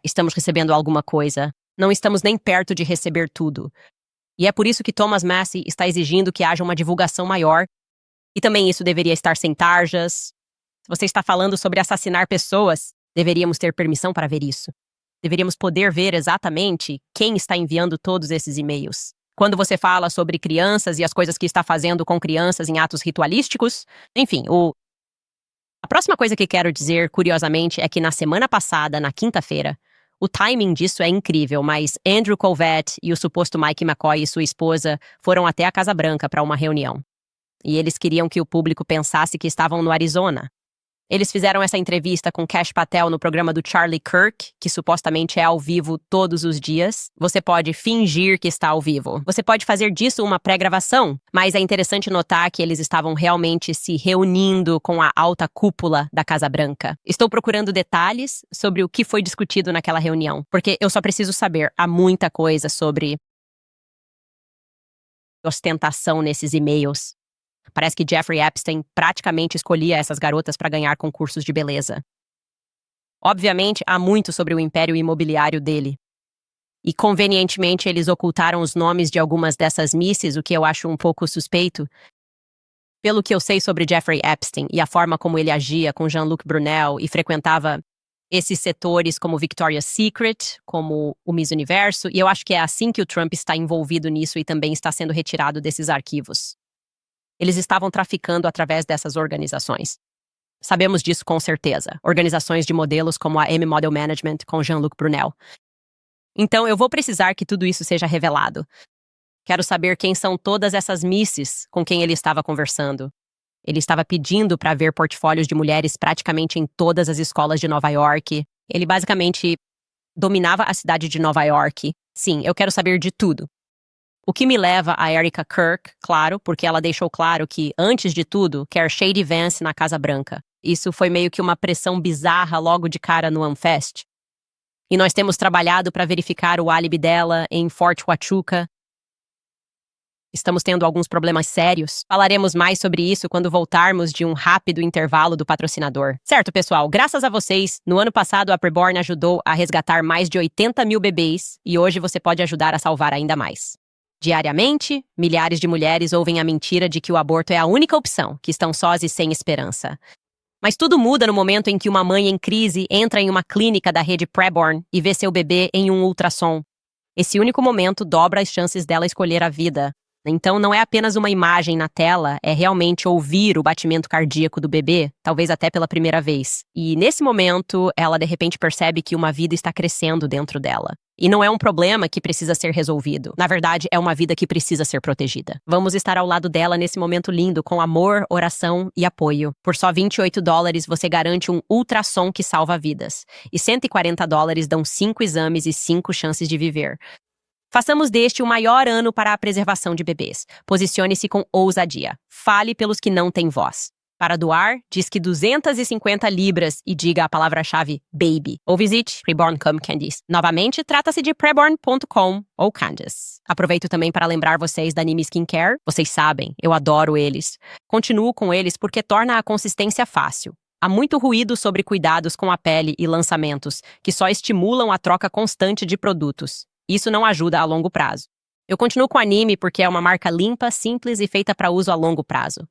estamos recebendo alguma coisa. Não estamos nem perto de receber tudo. E é por isso que Thomas Massie está exigindo que haja uma divulgação maior. E também isso deveria estar sem tarjas. Se você está falando sobre assassinar pessoas, deveríamos ter permissão para ver isso. Deveríamos poder ver exatamente quem está enviando todos esses e-mails. Quando você fala sobre crianças e as coisas que está fazendo com crianças em atos ritualísticos, enfim, a próxima coisa que quero dizer, curiosamente, é que na semana passada, na quinta-feira, o timing disso é incrível, mas Andrew Colvett e o suposto Mike McCoy e sua esposa foram até a Casa Branca para uma reunião. E eles queriam que o público pensasse que estavam no Arizona. Eles fizeram essa entrevista com Kash Patel no programa do Charlie Kirk, que supostamente é ao vivo todos os dias. Você pode fingir que está ao vivo. Você pode fazer disso uma pré-gravação, mas é interessante notar que eles estavam realmente se reunindo com a alta cúpula da Casa Branca. Estou procurando detalhes sobre o que foi discutido naquela reunião, porque eu só preciso saber. Há muita coisa sobre ostentação nesses e-mails. Parece que Jeffrey Epstein praticamente escolhia essas garotas para ganhar concursos de beleza. Obviamente, há muito sobre o império imobiliário dele. E, convenientemente, eles ocultaram os nomes de algumas dessas misses, o que eu acho um pouco suspeito. Pelo que eu sei sobre Jeffrey Epstein e a forma como ele agia com Jean-Luc Brunel e frequentava esses setores como Victoria's Secret, como o Miss Universo, e eu acho que é assim que o Trump está envolvido nisso e também está sendo retirado desses arquivos. Eles estavam traficando através dessas organizações. Sabemos disso com certeza. Organizações de modelos como a M Model Management com Jean-Luc Brunel. Então, eu vou precisar que tudo isso seja revelado. Quero saber quem são todas essas misses com quem ele estava conversando. Ele estava pedindo para ver portfólios de mulheres praticamente em todas as escolas de Nova York. Ele basicamente dominava a cidade de Nova York. Sim, eu quero saber de tudo. O que me leva a Erica Kirk, claro, porque ela deixou claro que, antes de tudo, quer Shady Vance na Casa Branca. Isso foi meio que uma pressão bizarra logo de cara no Amfest. E nós temos trabalhado para verificar o álibi dela em Fort Huachuca. Estamos tendo alguns problemas sérios. Falaremos mais sobre isso quando voltarmos de um rápido intervalo do patrocinador. Certo, pessoal, graças a vocês, no ano passado a Preborn ajudou a resgatar mais de 80 mil bebês e hoje você pode ajudar a salvar ainda mais. Diariamente, milhares de mulheres ouvem a mentira de que o aborto é a única opção, que estão sós e sem esperança. Mas tudo muda no momento em que uma mãe em crise entra em uma clínica da rede Preborn e vê seu bebê em um ultrassom. Esse único momento dobra as chances dela escolher a vida. Então, não é apenas uma imagem na tela, é realmente ouvir o batimento cardíaco do bebê, talvez até pela primeira vez. E, nesse momento, ela de repente percebe que uma vida está crescendo dentro dela. E não é um problema que precisa ser resolvido. Na verdade, é uma vida que precisa ser protegida. Vamos estar ao lado dela nesse momento lindo, com amor, oração e apoio. Por só $28, você garante um ultrassom que salva vidas. E $140 dão 5 exames e 5 chances de viver. Façamos deste o maior ano para a preservação de bebês. Posicione-se com ousadia. Fale pelos que não têm voz. Para doar, disque 250 libras e diga a palavra-chave BABY. Ou visite Preborn Come Candies. Novamente, trata-se de preborn.com ou Candies. Aproveito também para lembrar vocês da Anime Skincare. Vocês sabem, eu adoro eles. Continuo com eles porque torna a consistência fácil. Há muito ruído sobre cuidados com a pele e lançamentos, que só estimulam a troca constante de produtos. Isso não ajuda a longo prazo. Eu continuo com a Anime porque é uma marca limpa, simples e feita para uso a longo prazo.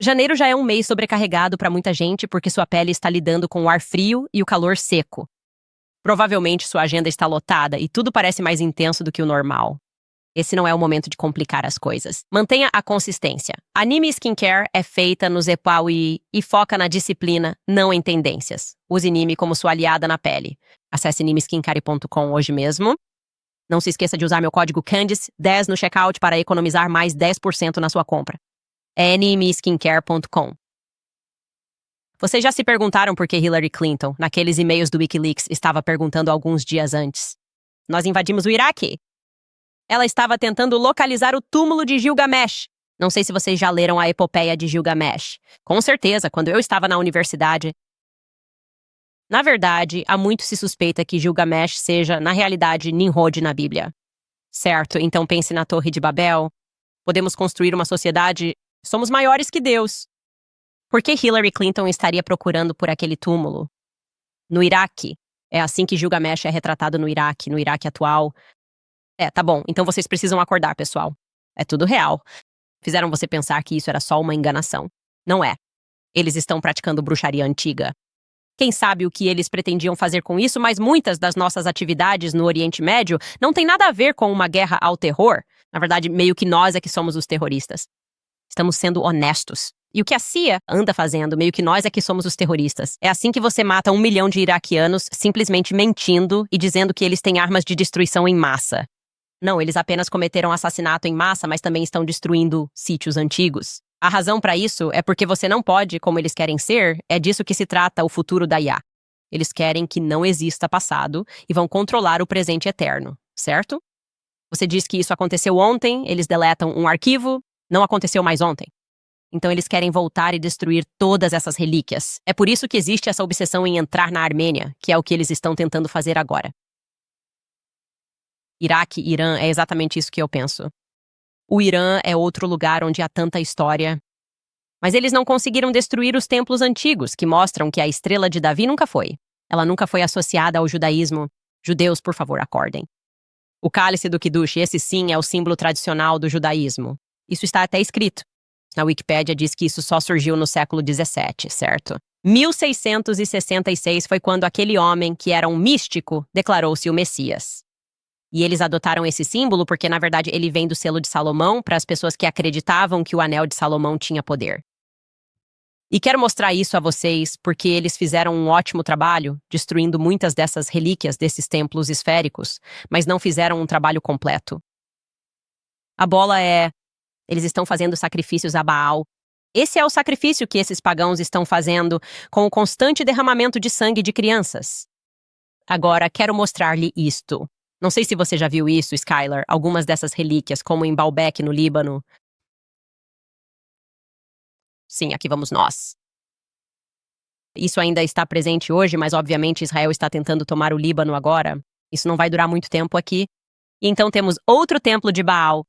Janeiro já é um mês sobrecarregado para muita gente porque sua pele está lidando com o ar frio e o calor seco. Provavelmente sua agenda está lotada e tudo parece mais intenso do que o normal. Esse não é o momento de complicar as coisas. Mantenha a consistência. A Anime Skincare é feita no Zepaui e foca na disciplina, não em tendências. Use Anime como sua aliada na pele. Acesse animeskincare.com hoje mesmo. Não se esqueça de usar meu código CANDICE10 no checkout para economizar mais 10% na sua compra. É animeskincare.com. Vocês já se perguntaram por que Hillary Clinton, naqueles e-mails do Wikileaks, estava perguntando alguns dias antes? Nós invadimos o Iraque. Ela estava tentando localizar o túmulo de Gilgamesh. Não sei se vocês já leram a epopeia de Gilgamesh. Com certeza, quando eu estava na universidade. Na verdade, há muito se suspeita que Gilgamesh seja, na realidade, Nimrod na Bíblia. Certo, então pense na Torre de Babel. Podemos construir uma sociedade. Somos maiores que Deus. Por que Hillary Clinton estaria procurando por aquele túmulo? No Iraque. É assim que Gilgamesh é retratado no Iraque atual. Tá bom, então vocês precisam acordar, pessoal. É tudo real. Fizeram você pensar que isso era só uma enganação. Não é. Eles estão praticando bruxaria antiga. Quem sabe o que eles pretendiam fazer com isso, mas muitas das nossas atividades no Oriente Médio não têm nada a ver com uma guerra ao terror. Na verdade, meio que nós é que somos os terroristas. Estamos sendo honestos. E o que a CIA anda fazendo, meio que nós é que somos os terroristas. É assim que você mata 1 milhão de iraquianos simplesmente mentindo e dizendo que eles têm armas de destruição em massa. Não, eles apenas cometeram assassinato em massa, mas também estão destruindo sítios antigos. A razão para isso é porque você não pode, como eles querem ser, é disso que se trata o futuro da IA. Eles querem que não exista passado e vão controlar o presente eterno, certo? Você diz que isso aconteceu ontem, eles deletam um arquivo, não aconteceu mais ontem. Então eles querem voltar e destruir todas essas relíquias. É por isso que existe essa obsessão em entrar na Armênia, que é o que eles estão tentando fazer agora. Iraque e Irã é exatamente isso que eu penso. O Irã é outro lugar onde há tanta história. Mas eles não conseguiram destruir os templos antigos, que mostram que a estrela de Davi nunca foi. Ela nunca foi associada ao judaísmo. Judeus, por favor, acordem. O cálice do Kiddush, esse sim é o símbolo tradicional do judaísmo. Isso está até escrito. Na Wikipédia diz que isso só surgiu no século XVII, certo? 1666 foi quando aquele homem, que era um místico, declarou-se o Messias. E eles adotaram esse símbolo porque, na verdade, ele vem do selo de Salomão para as pessoas que acreditavam que o anel de Salomão tinha poder. E quero mostrar isso a vocês porque eles fizeram um ótimo trabalho destruindo muitas dessas relíquias desses templos esféricos, mas não fizeram um trabalho completo. A bola é... Eles estão fazendo sacrifícios a Baal. Esse é o sacrifício que esses pagãos estão fazendo com o constante derramamento de sangue de crianças. Agora, quero mostrar-lhe isto. Não sei se você já viu isso, Skylar, algumas dessas relíquias, como em Baalbek, no Líbano. Sim, aqui vamos nós. Isso ainda está presente hoje, mas obviamente Israel está tentando tomar o Líbano agora. Isso não vai durar muito tempo aqui. E então temos outro templo de Baal.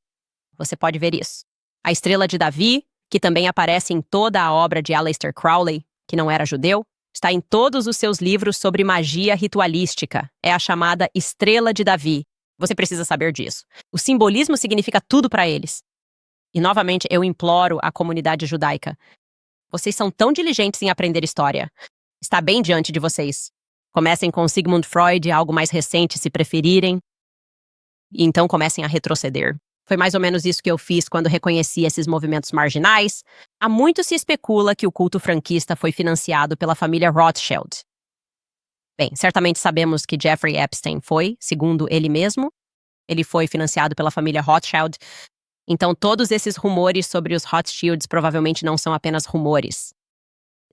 Você pode ver isso. A estrela de Davi, que também aparece em toda a obra de Aleister Crowley, que não era judeu, está em todos os seus livros sobre magia ritualística. É a chamada Estrela de Davi. Você precisa saber disso. O simbolismo significa tudo para eles. E, novamente, eu imploro à comunidade judaica. Vocês são tão diligentes em aprender história. Está bem diante de vocês. Comecem com Sigmund Freud, algo mais recente, se preferirem. e então comecem a retroceder. Foi mais ou menos isso que eu fiz quando reconheci esses movimentos marginais. Há muito se especula que o culto franquista foi financiado pela família Rothschild. Bem, certamente sabemos que Jeffrey Epstein foi, segundo ele mesmo. Ele foi financiado pela família Rothschild. Então, todos esses rumores sobre os Rothschilds provavelmente não são apenas rumores.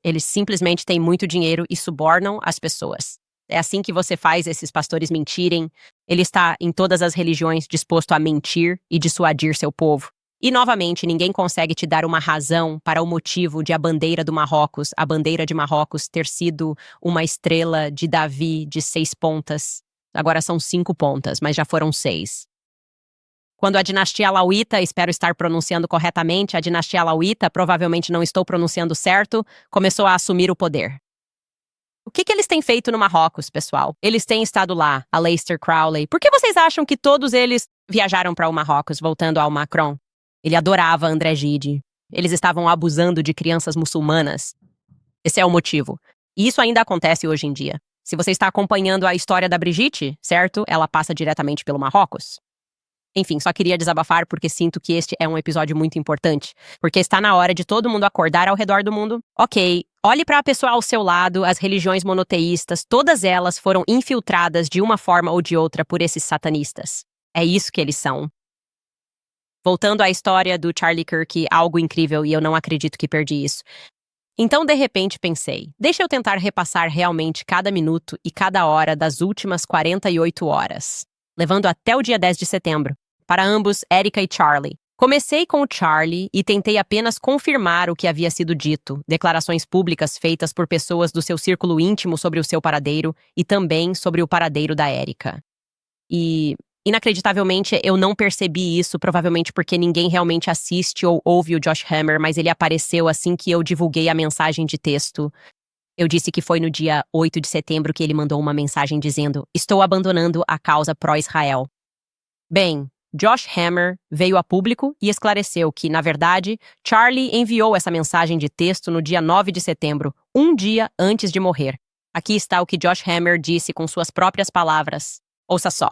Eles simplesmente têm muito dinheiro e subornam as pessoas. É assim que você faz esses pastores mentirem. Ele está em todas as religiões disposto a mentir e dissuadir seu povo. E, novamente, ninguém consegue te dar uma razão para o motivo de a bandeira de Marrocos, ter sido uma estrela de Davi de 6 pontas. Agora são 5 pontas, mas já foram 6. Quando a dinastia alauíta, espero estar pronunciando corretamente, a dinastia alauíta, provavelmente não estou pronunciando certo, começou a assumir o poder. O que eles têm feito no Marrocos, pessoal? Eles têm estado lá, Aleister Crowley. Por que vocês acham que todos eles viajaram para o Marrocos, voltando ao Macron? Ele adorava André Gide. Eles estavam abusando de crianças muçulmanas. Esse é o motivo. E isso ainda acontece hoje em dia. Se você está acompanhando a história da Brigitte, certo? Ela passa diretamente pelo Marrocos. Enfim, só queria desabafar porque sinto que este é um episódio muito importante. Porque está na hora de todo mundo acordar ao redor do mundo. Ok, olhe para a pessoa ao seu lado, as religiões monoteístas, todas elas foram infiltradas de uma forma ou de outra por esses satanistas. É isso que eles são. Voltando à história do Charlie Kirk, algo incrível e eu não acredito que perdi isso. Então, de repente, pensei, deixa eu tentar repassar realmente cada minuto e cada hora das últimas 48 horas, levando até o dia 10 de setembro, para ambos, Erica e Charlie. Comecei com o Charlie e tentei apenas confirmar o que havia sido dito, declarações públicas feitas por pessoas do seu círculo íntimo sobre o seu paradeiro e também sobre o paradeiro da Erica. E, inacreditavelmente, eu não percebi isso, provavelmente porque ninguém realmente assiste ou ouve o Josh Hammer, mas ele apareceu assim que eu divulguei a mensagem de texto. Eu disse que foi no dia 8 de setembro que ele mandou uma mensagem dizendo: "Estou abandonando a causa pró-Israel." Bem, Josh Hammer veio a público e esclareceu que, na verdade, Charlie enviou essa mensagem de texto no dia 9 de setembro, um dia antes de morrer. Aqui está o que Josh Hammer disse com suas próprias palavras. Ouça só.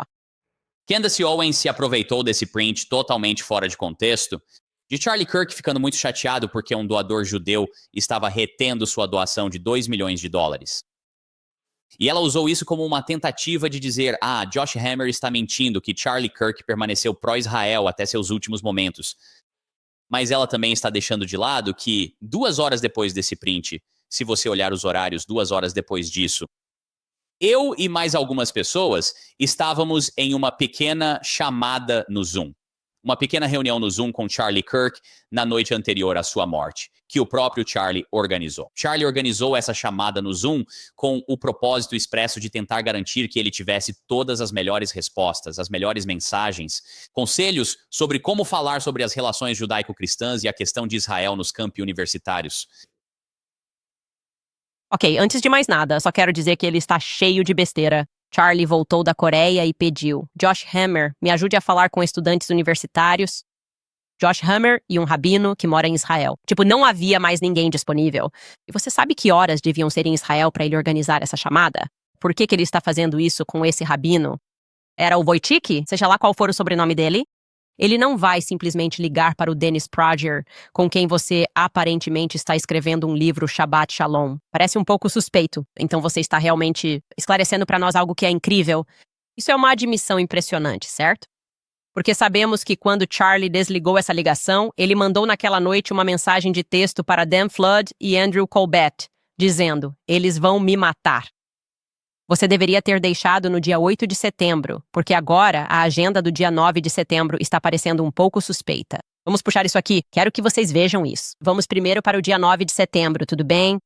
Candace Owens se aproveitou desse print totalmente fora de contexto, de Charlie Kirk ficando muito chateado porque um doador judeu estava retendo sua doação de $2 milhões. E ela usou isso como uma tentativa de dizer: Josh Hammer está mentindo, que Charlie Kirk permaneceu pró-Israel até seus últimos momentos. Mas ela também está deixando de lado que, 2 horas depois desse print, se você olhar os horários 2 horas depois disso, eu e mais algumas pessoas estávamos em uma pequena chamada no Zoom. Uma pequena reunião no Zoom com Charlie Kirk na noite anterior à sua morte, que o próprio Charlie organizou. Charlie organizou essa chamada no Zoom com o propósito expresso de tentar garantir que ele tivesse todas as melhores respostas, as melhores mensagens, conselhos sobre como falar sobre as relações judaico-cristãs e a questão de Israel nos campi universitários.
Ok, antes de mais nada, só quero dizer que ele está cheio de besteira. Charlie voltou da Coreia e pediu: Josh Hammer, me ajude a falar com estudantes universitários. Josh Hammer e um rabino que mora em Israel. Não havia mais ninguém disponível. E você sabe que horas deviam ser em Israel para ele organizar essa chamada? Por que ele está fazendo isso com esse rabino? Era o Wojcicki? Seja lá qual for o sobrenome dele? Ele não vai simplesmente ligar para o Dennis Prager, com quem você aparentemente está escrevendo um livro Shabbat Shalom. Parece um pouco suspeito. Então você está realmente esclarecendo para nós algo que é incrível. Isso é uma admissão impressionante, certo? Porque sabemos que quando Charlie desligou essa ligação, ele mandou naquela noite uma mensagem de texto para Dan Flood e Andrew Colbert, dizendo: "Eles vão me matar." Você deveria ter deixado no dia 8 de setembro, porque agora a agenda do dia 9 de setembro está parecendo um pouco suspeita. Vamos puxar isso aqui. Quero que vocês vejam isso. Vamos primeiro para o dia 9 de setembro, tudo bem?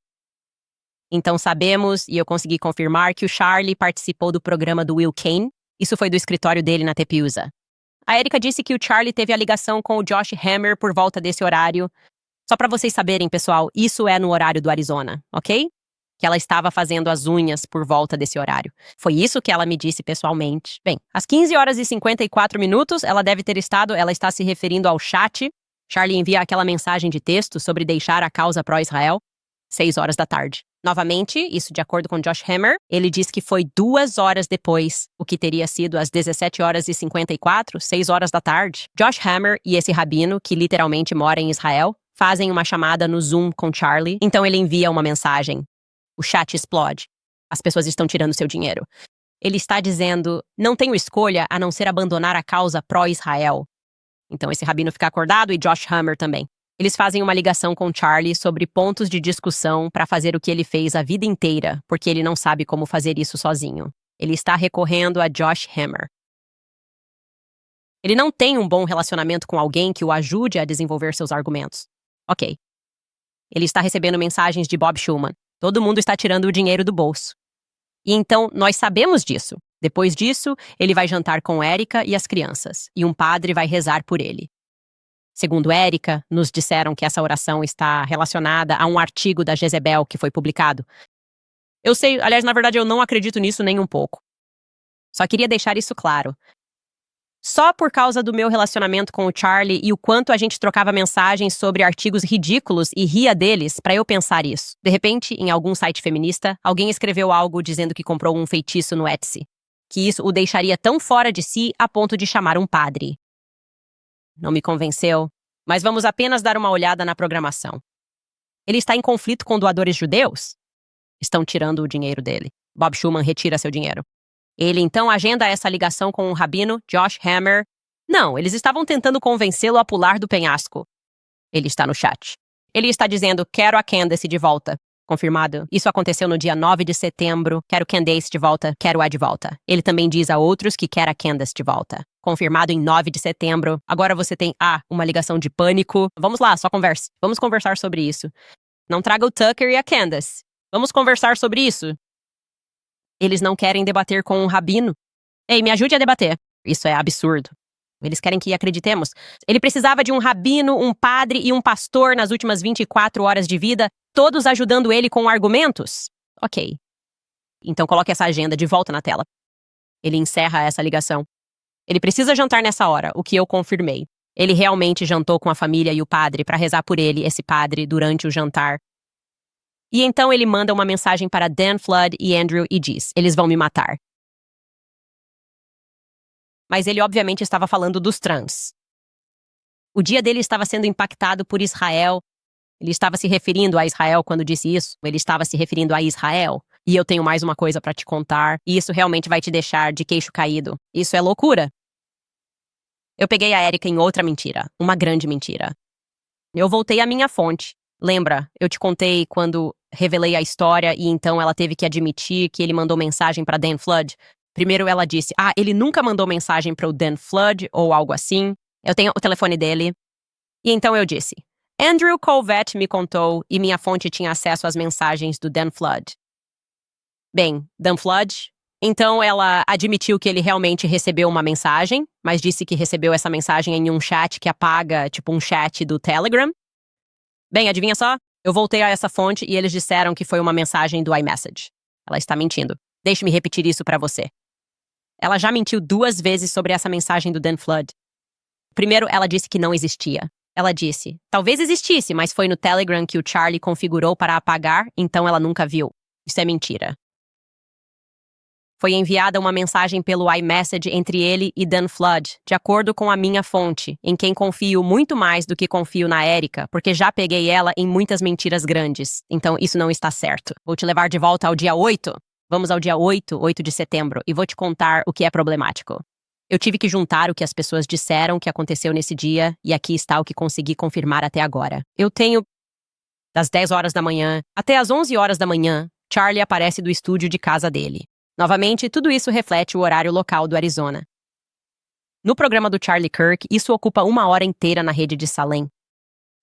Então sabemos, e eu consegui confirmar, que o Charlie participou do programa do Will Kane. Isso foi do escritório dele na Tepiusa. A Erica disse que o Charlie teve a ligação com o Josh Hammer por volta desse horário. Só para vocês saberem, pessoal, isso é no horário do Arizona, ok? Que ela estava fazendo as unhas por volta desse horário. Foi isso que ela me disse pessoalmente. Bem, às 15 horas e 54 minutos, ela está se referindo ao chat. Charlie envia aquela mensagem de texto sobre deixar a causa pró-Israel. 6 horas da tarde. Novamente, isso de acordo com Josh Hammer, ele diz que foi 2 horas depois, o que teria sido às 17h54, 6 horas da tarde. Josh Hammer e esse rabino, que literalmente mora em Israel, fazem uma chamada no Zoom com Charlie, então ele envia uma mensagem. O chat explode. As pessoas estão tirando seu dinheiro. Ele está dizendo, não tenho escolha a não ser abandonar a causa pró-Israel. Então esse rabino fica acordado e Josh Hammer também. Eles fazem uma ligação com Charlie sobre pontos de discussão para fazer o que ele fez a vida inteira, porque ele não sabe como fazer isso sozinho. Ele está recorrendo a Josh Hammer. Ele não tem um bom relacionamento com alguém que o ajude a desenvolver seus argumentos. Ok. Ele está recebendo mensagens de Bob Schumann. Todo mundo está tirando o dinheiro do bolso. E então, nós sabemos disso. Depois disso, ele vai jantar com Erica e as crianças, e um padre vai rezar por ele. Segundo Erica, nos disseram que essa oração está relacionada a um artigo da Jezebel que foi publicado. Eu sei, aliás, na verdade eu não acredito nisso nem um pouco. Só queria deixar isso claro. Só por causa do meu relacionamento com o Charlie e o quanto a gente trocava mensagens sobre artigos ridículos e ria deles pra eu pensar isso. De repente, em algum site feminista, alguém escreveu algo dizendo que comprou um feitiço no Etsy. Que isso o deixaria tão fora de si a ponto de chamar um padre. Não me convenceu, mas vamos apenas dar uma olhada na programação. Ele está em conflito com doadores judeus? Estão tirando o dinheiro dele. Bob Schumann retira seu dinheiro. Ele então agenda essa ligação com o rabino Josh Hammer. Não, eles estavam tentando convencê-lo a pular do penhasco. Ele está no chat. Ele está dizendo, quero a Candace de volta. Confirmado. Isso aconteceu no dia 9 de setembro. Quero Candace de volta, quero-a de volta. Ele também diz a outros que quer a Candace de volta. Confirmado em 9 de setembro. Agora você tem, uma ligação de pânico. Vamos lá, só converse. Vamos conversar sobre isso. Não traga o Tucker e a Candace. Vamos conversar sobre isso. Eles não querem debater com um rabino. Ei, me ajude a debater. Isso é absurdo. Eles querem que acreditemos. Ele precisava de um rabino, um padre e um pastor nas últimas 24 horas de vida, todos ajudando ele com argumentos? Ok. Então coloque essa agenda de volta na tela. Ele encerra essa ligação. Ele precisa jantar nessa hora, o que eu confirmei. Ele realmente jantou com a família e o padre para rezar por ele, esse padre, durante o jantar. E então ele manda uma mensagem para Dan Flood e Andrew e diz, eles vão me matar. Mas ele obviamente estava falando dos trans. O dia dele estava sendo impactado por Israel. Ele estava se referindo a Israel quando disse isso. Ele estava se referindo a Israel. E eu tenho mais uma coisa para te contar. E isso realmente vai te deixar de queixo caído. Isso é loucura. Eu peguei a Erica em outra mentira. Uma grande mentira. Eu voltei à minha fonte. Lembra, eu te contei quando revelei a história e então ela teve que admitir que ele mandou mensagem para Dan Flood? Primeiro ela disse, ele nunca mandou mensagem para o Dan Flood ou algo assim. Eu tenho o telefone dele. E então eu disse, Andrew Colvett me contou e minha fonte tinha acesso às mensagens do Dan Flood. Bem, Dan Flood... Então ela admitiu que ele realmente recebeu uma mensagem, mas disse que recebeu essa mensagem em um chat que apaga, tipo um chat do Telegram. Bem, adivinha só? Eu voltei a essa fonte e eles disseram que foi uma mensagem do iMessage. Ela está mentindo. Deixe-me repetir isso para você. Ela já mentiu 2 vezes sobre essa mensagem do Dan Flood. Primeiro, ela disse que não existia. Ela disse, talvez existisse, mas foi no Telegram que o Charlie configurou para apagar, então ela nunca viu. Isso é mentira. Foi enviada uma mensagem pelo iMessage entre ele e Dan Flood, de acordo com a minha fonte, em quem confio muito mais do que confio na Erica, porque já peguei ela em muitas mentiras grandes. Então isso não está certo. Vou te levar de volta ao dia 8. Vamos ao dia 8 de setembro, e vou te contar o que é problemático. Eu tive que juntar o que as pessoas disseram que aconteceu nesse dia, e aqui está o que consegui confirmar até agora. Eu tenho... Das 10 horas da manhã até as 11 horas da manhã, Charlie aparece do estúdio de casa dele. Novamente, tudo isso reflete o horário local do Arizona. No programa do Charlie Kirk, isso ocupa 1 hora inteira na rede de Salem.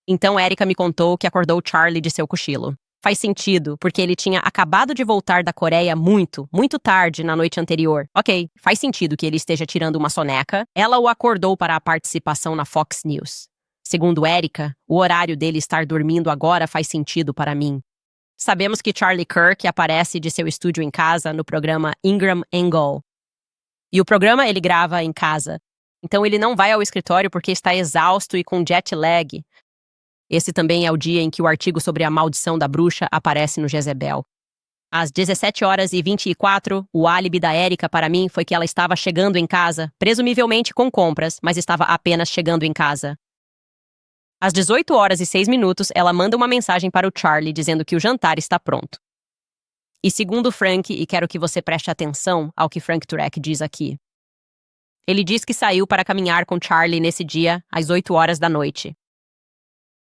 Então, Erica me contou que acordou Charlie de seu cochilo. Faz sentido, porque ele tinha acabado de voltar da Coreia muito tarde na noite anterior. Ok, faz sentido que ele esteja tirando uma soneca. Ela o acordou para a participação na Fox News. Segundo Erica, o horário dele estar dormindo agora faz sentido para mim. Sabemos que Charlie Kirk aparece de seu estúdio em casa no programa Ingram Angle. E o programa ele grava em casa. Então ele não vai ao escritório porque está exausto e com jet lag. Esse também é o dia em que o artigo sobre a maldição da bruxa aparece no Jezebel. Às 17h24, o álibi da Erika para mim foi que ela estava chegando em casa, presumivelmente com compras, mas estava apenas chegando em casa. Às 18h06, ela manda uma mensagem para o Charlie dizendo que o jantar está pronto. E segundo Frank, e quero que você preste atenção ao que Frank Turek diz aqui. Ele diz que saiu para caminhar com Charlie nesse dia, às 8h da noite.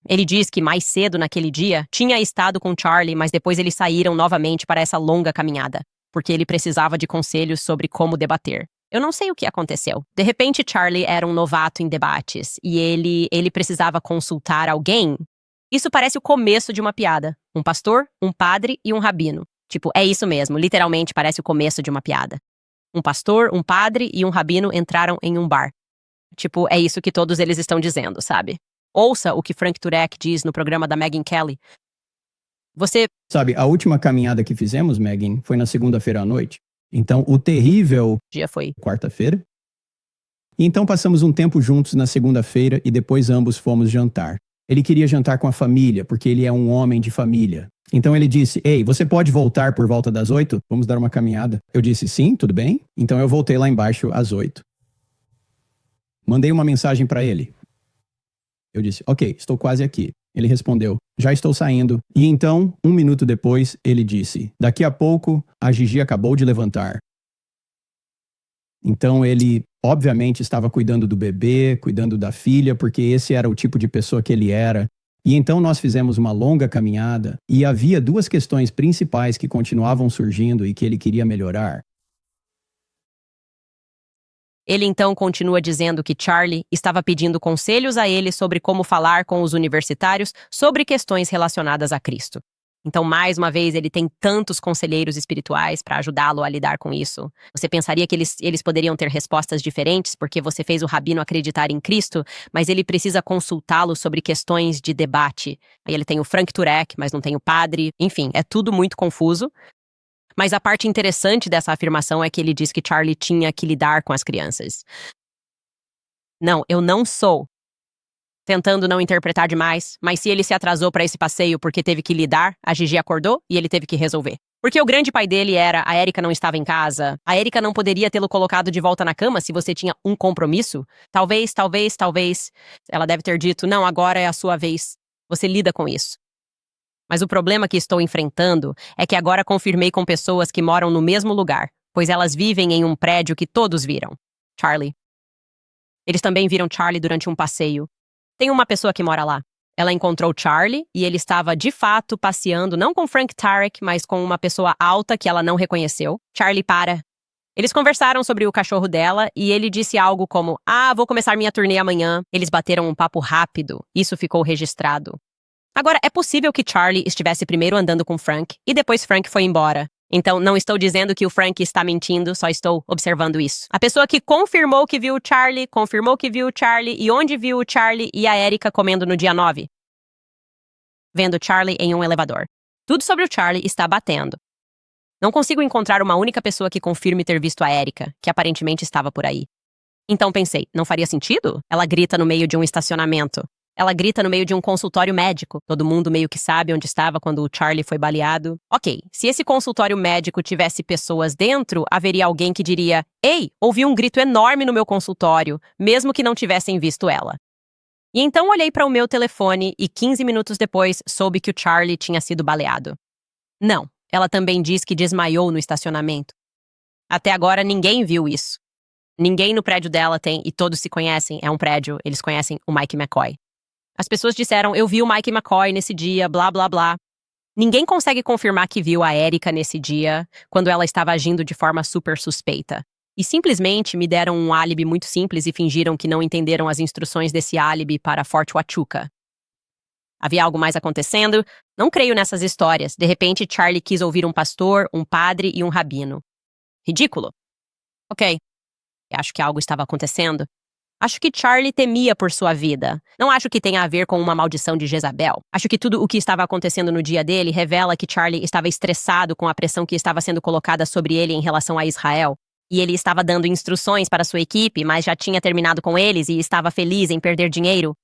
Ele diz que mais cedo naquele dia tinha estado com Charlie, mas depois eles saíram novamente para essa longa caminhada, porque ele precisava de conselhos sobre como debater. Eu não sei o que aconteceu. De repente, Charlie era um novato em debates e ele precisava consultar alguém. Isso parece o começo de uma piada. Um pastor, um padre e um rabino. Tipo, é isso mesmo, literalmente parece o começo de uma piada. Um pastor, um padre e um rabino entraram em um bar. Tipo, é isso que todos eles estão dizendo, sabe? Ouça o que Frank Turek diz no programa da Megyn Kelly. Você...
Sabe, a última caminhada que fizemos, Megyn, foi na segunda-feira à noite. Então, o terrível...
dia foi
quarta-feira. E então passamos um tempo juntos na segunda-feira e depois ambos fomos jantar. Ele queria jantar com a família, porque ele é um homem de família. Então ele disse, ei, você pode voltar por volta das 8? Vamos dar uma caminhada. Eu disse, sim, tudo bem. Então eu voltei lá embaixo às 8. Mandei uma mensagem para ele. Eu disse, ok, estou quase aqui. Ele respondeu, já estou saindo. E então, 1 minuto depois, ele disse, daqui a pouco, a Gigi acabou de levantar. Então ele, obviamente, estava cuidando do bebê, cuidando da filha, porque esse era o tipo de pessoa que ele era. E então nós fizemos uma longa caminhada e havia 2 questões principais que continuavam surgindo e que ele queria melhorar.
Ele então continua dizendo que Charlie estava pedindo conselhos a ele sobre como falar com os universitários sobre questões relacionadas a Cristo. Então, mais uma vez, ele tem tantos conselheiros espirituais para ajudá-lo a lidar com isso. Você pensaria que eles poderiam ter respostas diferentes porque você fez o rabino acreditar em Cristo, mas ele precisa consultá-lo sobre questões de debate. Aí ele tem o Frank Turek, mas não tem o padre. Enfim, é tudo muito confuso. Mas a parte interessante dessa afirmação é que ele diz que Charlie tinha que lidar com as crianças. Não, eu não sou. Tentando não interpretar demais, mas se ele se atrasou para esse passeio porque teve que lidar, a Gigi acordou e ele teve que resolver. Porque o grande pai dele era, a Erika não estava em casa, a Erika não poderia tê-lo colocado de volta na cama se você tinha um compromisso. Talvez, ela deve ter dito, não, agora é a sua vez. Você lida com isso. Mas o problema que estou enfrentando é que agora confirmei com pessoas que moram no mesmo lugar, pois elas vivem em um prédio que todos viram. Charlie. Eles também viram Charlie durante um passeio. Tem uma pessoa que mora lá. Ela encontrou Charlie e ele estava, de fato, passeando não com Frank Turek, mas com uma pessoa alta que ela não reconheceu. Charlie para. Eles conversaram sobre o cachorro dela e ele disse algo como, vou começar minha turnê amanhã. Eles bateram um papo rápido. Isso ficou registrado. Agora, é possível que Charlie estivesse primeiro andando com Frank e depois Frank foi embora. Então, não estou dizendo que o Frank está mentindo, só estou observando isso. A pessoa que confirmou que viu o Charlie e onde viu o Charlie e a Erika comendo no dia 9. Vendo Charlie em um elevador. Tudo sobre o Charlie está batendo. Não consigo encontrar uma única pessoa que confirme ter visto a Erika, que aparentemente estava por aí. Então pensei, não faria sentido? Ela grita no meio de um estacionamento. Ela grita no meio de um consultório médico. Todo mundo meio que sabe onde estava quando o Charlie foi baleado. Ok, se esse consultório médico tivesse pessoas dentro, haveria alguém que diria, ei, ouvi um grito enorme no meu consultório, mesmo que não tivessem visto ela. E então olhei para o meu telefone e 15 minutos depois soube que o Charlie tinha sido baleado. Não, ela também diz que desmaiou no estacionamento. Até agora ninguém viu isso. Ninguém no prédio dela tem, e todos se conhecem, é um prédio, eles conhecem o Mike McCoy. As pessoas disseram, eu vi o Mike McCoy nesse dia, blá, blá, blá. Ninguém consegue confirmar que viu a Erika nesse dia, quando ela estava agindo de forma super suspeita. E simplesmente me deram um álibi muito simples e fingiram que não entenderam as instruções desse álibi para Fort Huachuca. Havia algo mais acontecendo? Não creio nessas histórias. De repente, Charlie quis ouvir um pastor, um padre e um rabino. Ridículo. Ok. Acho que algo estava acontecendo. Acho que Charlie temia por sua vida. Não acho que tenha a ver com uma maldição de Jezabel. Acho que tudo o que estava acontecendo no dia dele revela que Charlie estava estressado com a pressão que estava sendo colocada sobre ele em relação a Israel. E ele estava dando instruções para sua equipe, mas já tinha terminado com eles e estava feliz em perder dinheiro.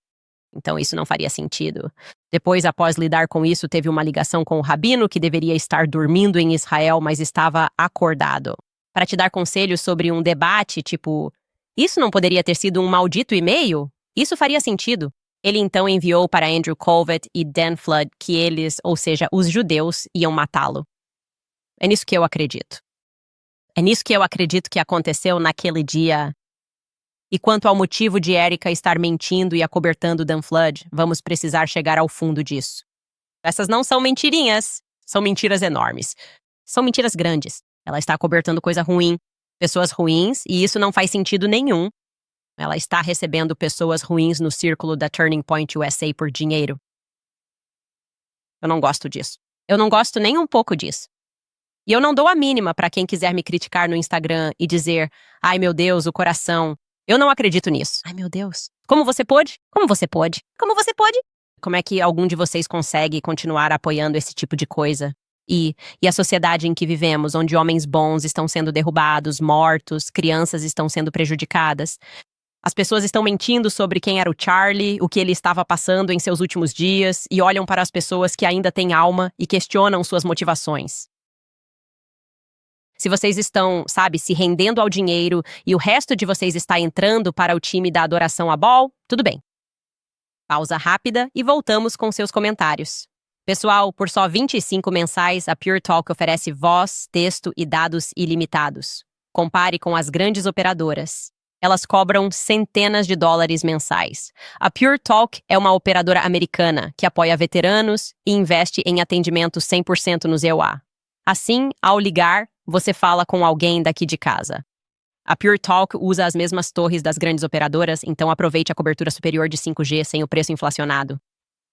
Então isso não faria sentido. Depois, após lidar com isso, teve uma ligação com o rabino que deveria estar dormindo em Israel, mas estava acordado. Para te dar conselhos sobre um debate, tipo, isso não poderia ter sido um maldito e-mail? Isso faria sentido. Ele então enviou para Andrew Colvett e Dan Flood que eles, ou seja, os judeus, iam matá-lo. É nisso que eu acredito. É nisso que eu acredito que aconteceu naquele dia. E quanto ao motivo de Erika estar mentindo e acobertando Dan Flood, vamos precisar chegar ao fundo disso. Essas não são mentirinhas, são mentiras enormes. São mentiras grandes. Ela está acobertando coisa ruim, pessoas ruins, e isso não faz sentido nenhum. Ela está recebendo pessoas ruins no círculo da Turning Point USA por dinheiro. Eu não gosto disso. Eu não gosto nem um pouco disso. E eu não dou a mínima para quem quiser me criticar no Instagram e dizer, ai meu Deus, o coração. Eu não acredito nisso. Ai meu Deus. Como você pôde? Como você pôde? Como você pôde? Como é que algum de vocês consegue continuar apoiando esse tipo de coisa? E a sociedade em que vivemos, onde homens bons estão sendo derrubados, mortos, crianças estão sendo prejudicadas. As pessoas estão mentindo sobre quem era o Charlie, o que ele estava passando em seus últimos dias, e olham para as pessoas que ainda têm alma e questionam suas motivações. Se vocês estão, se rendendo ao dinheiro e o resto de vocês está entrando para o time da adoração a Baal, tudo bem. Pausa rápida e voltamos com seus comentários. Pessoal, por só 25 mensais, a Pure Talk oferece voz, texto e dados ilimitados. Compare com as grandes operadoras. Elas cobram centenas de dólares mensais. A Pure Talk é uma operadora americana que apoia veteranos e investe em atendimento 100% no EUA. Assim, ao ligar, você fala com alguém daqui de casa. A Pure Talk usa as mesmas torres das grandes operadoras, então aproveite a cobertura superior de 5G sem o preço inflacionado.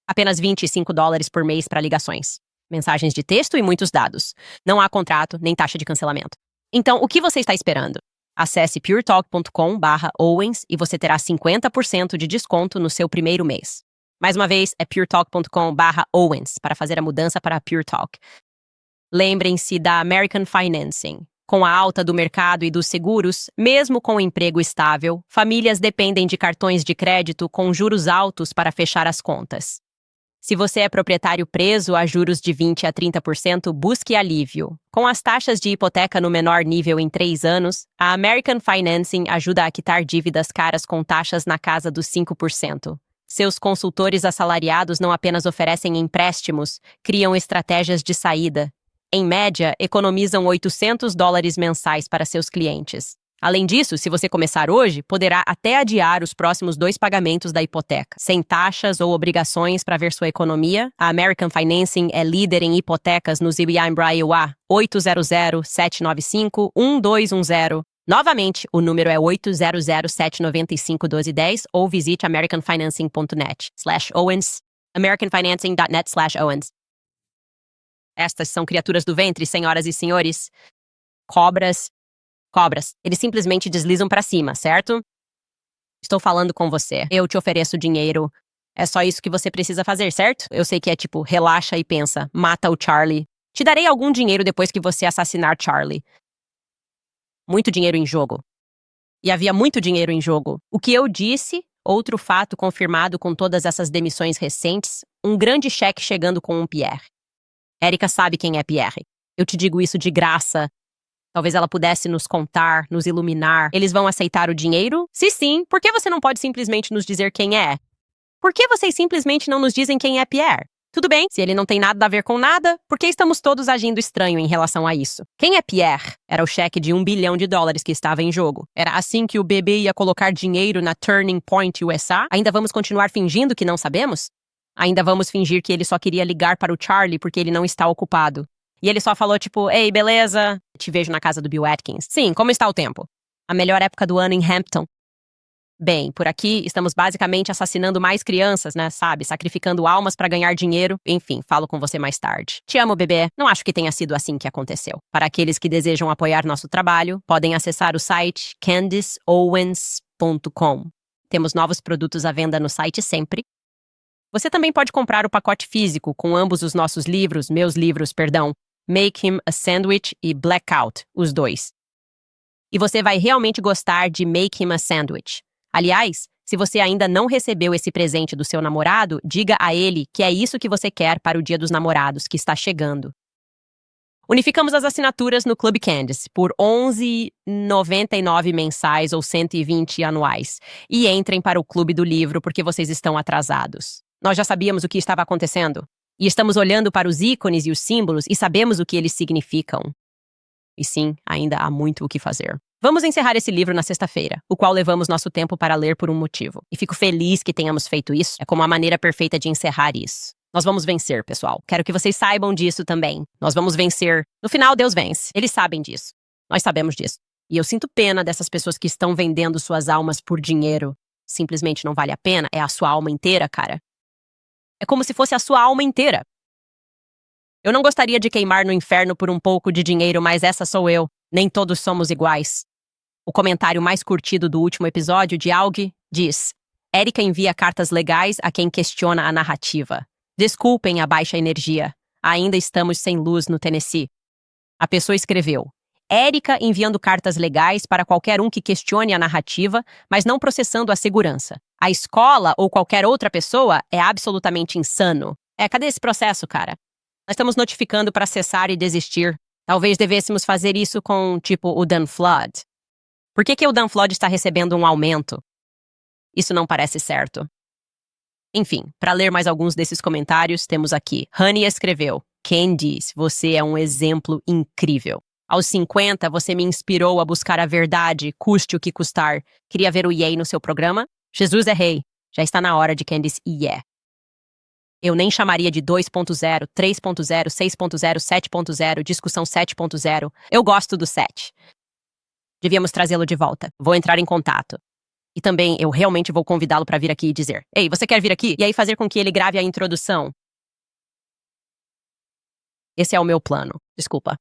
Apenas $25 por mês para ligações. Mensagens de texto e muitos dados. Não há contrato nem taxa de cancelamento. Então, o que você está esperando? Acesse puretalk.com/Owens e você terá 50% de desconto no seu primeiro mês. Mais uma vez, é puretalk.com/Owens para fazer a mudança para a Pure Talk. Lembrem-se da American Financing. Com a alta do mercado e dos seguros, mesmo com um emprego estável, famílias dependem de cartões de crédito com juros altos para fechar as contas. Se você é proprietário preso a juros de 20% a 30%, busque alívio. Com as taxas de hipoteca no menor nível em 3 anos, a American Financing ajuda a quitar dívidas caras com taxas na casa dos 5%. Seus consultores assalariados não apenas oferecem empréstimos, criam estratégias de saída. Em média, economizam $800 mensais para seus clientes. Além disso, se você começar hoje, poderá até adiar os próximos 2 pagamentos da hipoteca. Sem taxas ou obrigações para ver sua economia, a American Financing é líder em hipotecas no ZBI-UA 800-795-1210. Novamente, o número é 800-795-1210 ou visite americanfinancing.net/Owens, americanfinancing.net/Owens. Estas são criaturas do ventre, senhoras e senhores. Cobras. Eles simplesmente deslizam para cima, certo? Estou falando com você. Eu te ofereço dinheiro. É só isso que você precisa fazer, certo? Eu sei que é tipo, relaxa e pensa, mata o Charlie. Te darei algum dinheiro depois que você assassinar Charlie. Muito dinheiro em jogo. E havia muito dinheiro em jogo. O que eu disse, outro fato confirmado com todas essas demissões recentes, um grande cheque chegando com um Pierre. Erika sabe quem é Pierre. Eu te digo isso de graça. Talvez ela pudesse nos contar, nos iluminar. Eles vão aceitar o dinheiro? Se sim, por que você não pode simplesmente nos dizer quem é? Por que vocês simplesmente não nos dizem quem é Pierre? Tudo bem, se ele não tem nada a ver com nada, por que estamos todos agindo estranho em relação a isso? Quem é Pierre? Era o cheque de $1 bilhão que estava em jogo. Era assim que o bebê ia colocar dinheiro na Turning Point USA? Ainda vamos continuar fingindo que não sabemos? Ainda vamos fingir que ele só queria ligar para o Charlie porque ele não está ocupado. E ele só falou tipo, ei, beleza? Te vejo na casa do Bill Atkins. Sim, como está o tempo? A melhor época do ano em Hampton. Bem, por aqui estamos basicamente assassinando mais crianças, né, sacrificando almas para ganhar dinheiro. Enfim, falo com você mais tarde. Te amo, bebê. Não acho que tenha sido assim que aconteceu. Para aqueles que desejam apoiar nosso trabalho, podem acessar o site CandiceOwens.com. Temos novos produtos à venda no site sempre. Você também pode comprar o pacote físico com ambos os nossos livros, Make Him a Sandwich e Blackout, os dois. E você vai realmente gostar de Make Him a Sandwich. Aliás, Se você ainda não recebeu esse presente do seu namorado, diga a ele que é isso que você quer para o Dia dos Namorados, que está chegando. Unificamos as assinaturas no Club Candace por R$11,99 mensais ou 120 anuais. E entrem para o Clube do Livro porque vocês estão atrasados. Nós já sabíamos o que estava acontecendo. E estamos olhando para os ícones e os símbolos e sabemos o que eles significam. E sim, ainda há muito o que fazer. Vamos encerrar esse livro na sexta-feira, o qual levamos nosso tempo para ler por um motivo. E fico feliz que tenhamos feito isso. É como a maneira perfeita de encerrar isso. Nós vamos vencer, pessoal. Quero que vocês saibam disso também. Nós vamos vencer. No final, Deus vence. Eles sabem disso. Nós sabemos disso. E eu sinto pena dessas pessoas que estão vendendo suas almas por dinheiro. Simplesmente não vale a pena. É a sua alma inteira, cara. É como se fosse a sua alma inteira. Eu não gostaria de queimar no inferno por um pouco de dinheiro, mas essa sou eu. Nem todos somos iguais. O comentário mais curtido do último episódio de Aug diz: Erika envia cartas legais a quem questiona a narrativa. Desculpem a baixa energia. Ainda estamos sem luz no Tennessee. A pessoa escreveu: Erika enviando cartas legais para qualquer um que questione a narrativa, mas não processando a segurança. A escola ou qualquer outra pessoa é absolutamente insano. Cadê esse processo, cara? Nós estamos notificando para cessar e desistir. Talvez devêssemos fazer isso com, tipo, o Dan Flood. Por que o Dan Flood está recebendo um aumento? Isso não parece certo. Enfim, para ler mais alguns desses comentários, temos aqui. Honey escreveu: Candice, você é um exemplo incrível. Aos 50, você me inspirou a buscar a verdade, custe o que custar. Queria ver o Yay no seu programa? Jesus é rei. Já está na hora de Candice Yeah. Eu nem chamaria de 2.0, 3.0, 6.0, 7.0, discussão 7.0. Eu gosto do 7. Devíamos trazê-lo de volta. Vou entrar em contato. E também eu realmente vou convidá-lo para vir aqui e dizer: Ei, você quer vir aqui? E aí fazer com que ele grave a introdução. Esse é o meu plano. Desculpa.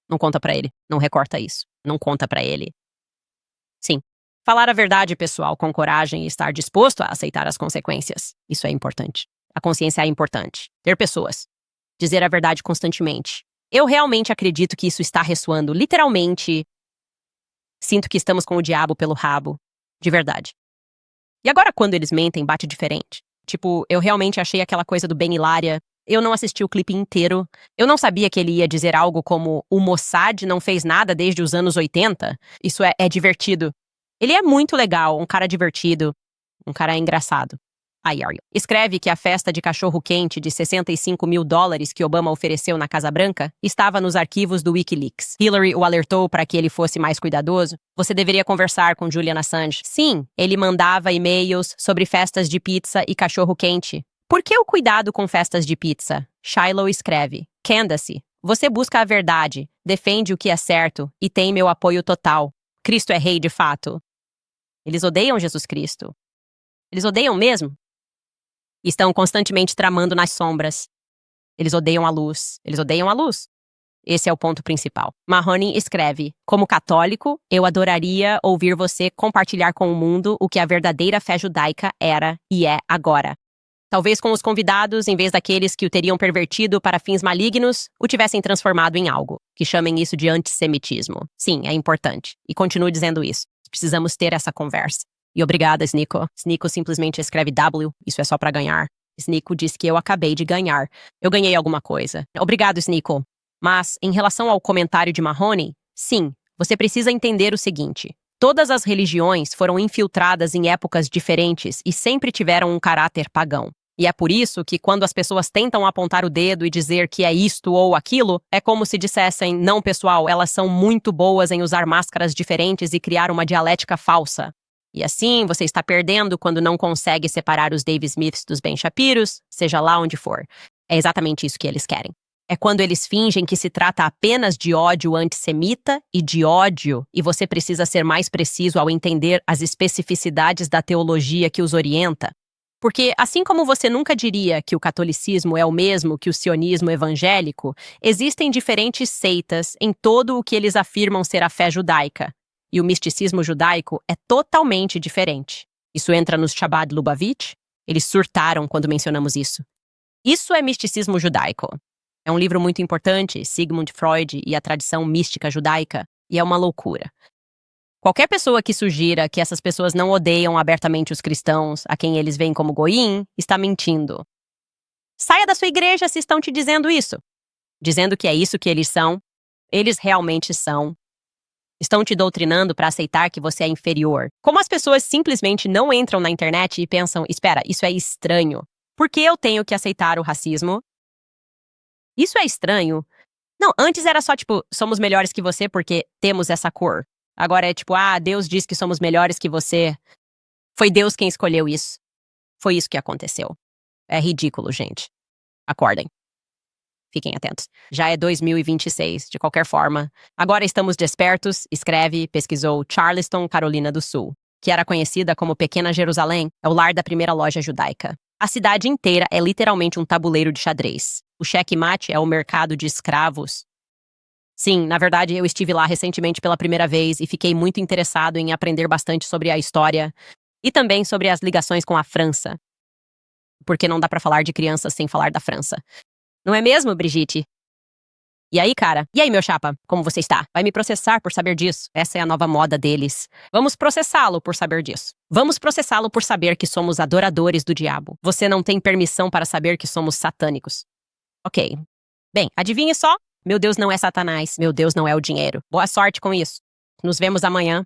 Não conta para ele. Não recorta isso. Não conta para ele. Sim. Falar a verdade, pessoal, com coragem e estar disposto a aceitar as consequências. Isso é importante. A consciência é importante. Ter pessoas. Dizer a verdade constantemente. Eu realmente acredito que isso está ressoando literalmente. Sinto que estamos com o diabo pelo rabo. De verdade. E agora quando eles mentem, bate diferente. Tipo, eu realmente achei aquela coisa do Ben Hilária. Eu não assisti o clipe inteiro. Eu não sabia que ele ia dizer algo como o Mossad não fez nada desde os anos 80. Isso é divertido. Ele é muito legal, um cara divertido, um cara engraçado. Aí, Ariel. Escreve que a festa de cachorro-quente de $65 mil que Obama ofereceu na Casa Branca estava nos arquivos do Wikileaks. Hillary o alertou para que ele fosse mais cuidadoso. Você deveria conversar com Julian Assange. Sim, ele mandava e-mails sobre festas de pizza e cachorro-quente. Por que o cuidado com festas de pizza? Shiloh escreve: Candace, você busca a verdade, defende o que é certo e tem meu apoio total. Cristo é rei de fato. Eles odeiam Jesus Cristo. Eles odeiam mesmo? Estão constantemente tramando nas sombras. Eles odeiam a luz. Eles odeiam a luz. Esse é o ponto principal. Mahoney escreve: Como católico, eu adoraria ouvir você compartilhar com o mundo o que a verdadeira fé judaica era e é agora. Talvez com os convidados, em vez daqueles que o teriam pervertido para fins malignos, o tivessem transformado em algo. Que chamem isso de antissemitismo. Sim, é importante. E continuo dizendo isso. Precisamos ter essa conversa. E obrigada, Snico. Snico simplesmente escreve W, isso é só pra ganhar. Snico diz que eu acabei de ganhar. Eu ganhei alguma coisa. Obrigado, Snico. Mas, em relação ao comentário de Mahoney, sim, você precisa entender o seguinte. Todas as religiões foram infiltradas em épocas diferentes e sempre tiveram um caráter pagão. E é por isso que quando as pessoas tentam apontar o dedo e dizer que é isto ou aquilo, é como se dissessem: não, pessoal, elas são muito boas em usar máscaras diferentes e criar uma dialética falsa. E assim, você está perdendo quando não consegue separar os Dave Smiths dos Ben Shapiros, seja lá onde for. É exatamente isso que eles querem. É quando eles fingem que se trata apenas de ódio antissemita e de ódio, e você precisa ser mais preciso ao entender as especificidades da teologia que os orienta. Porque, assim como você nunca diria que o catolicismo é o mesmo que o sionismo evangélico, existem diferentes seitas em todo o que eles afirmam ser a fé judaica. E o misticismo judaico é totalmente diferente. Isso entra nos Chabad Lubavitch? Eles surtaram quando mencionamos isso. Isso é misticismo judaico. É um livro muito importante, Sigmund Freud e a tradição mística judaica, e é uma loucura. Qualquer pessoa que sugira que essas pessoas não odeiam abertamente os cristãos, a quem eles veem como goim, está mentindo. Saia da sua igreja se estão te dizendo isso. Dizendo que é isso que eles são. Eles realmente são. Estão te doutrinando para aceitar que você é inferior. Como as pessoas simplesmente não entram na internet e pensam, espera, isso é estranho. Por que eu tenho que aceitar o racismo? Isso é estranho. Não, antes era só tipo, somos melhores que você porque temos essa cor. Agora é tipo, Deus diz que somos melhores que você. Foi Deus quem escolheu isso. Foi isso que aconteceu. É ridículo, gente. Acordem. Fiquem atentos. Já é 2026, de qualquer forma. Agora estamos despertos, escreve, pesquisou Charleston, Carolina do Sul, que era conhecida como Pequena Jerusalém, é o lar da primeira loja judaica. A cidade inteira é literalmente um tabuleiro de xadrez. O checkmate é o mercado de escravos. Sim, na verdade, eu estive lá recentemente pela primeira vez e fiquei muito interessado em aprender bastante sobre a história e também sobre as ligações com a França. Porque não dá pra falar de crianças sem falar da França. Não é mesmo, Brigitte? E aí, cara? E aí, meu chapa? Como você está? Vai me processar por saber disso. Essa é a nova moda deles. Vamos processá-lo por saber disso. Vamos processá-lo por saber que somos adoradores do diabo. Você não tem permissão para saber que somos satânicos. Ok. Bem, adivinhe só? Meu Deus não é Satanás. Meu Deus não é o dinheiro. Boa sorte com isso. Nos vemos amanhã.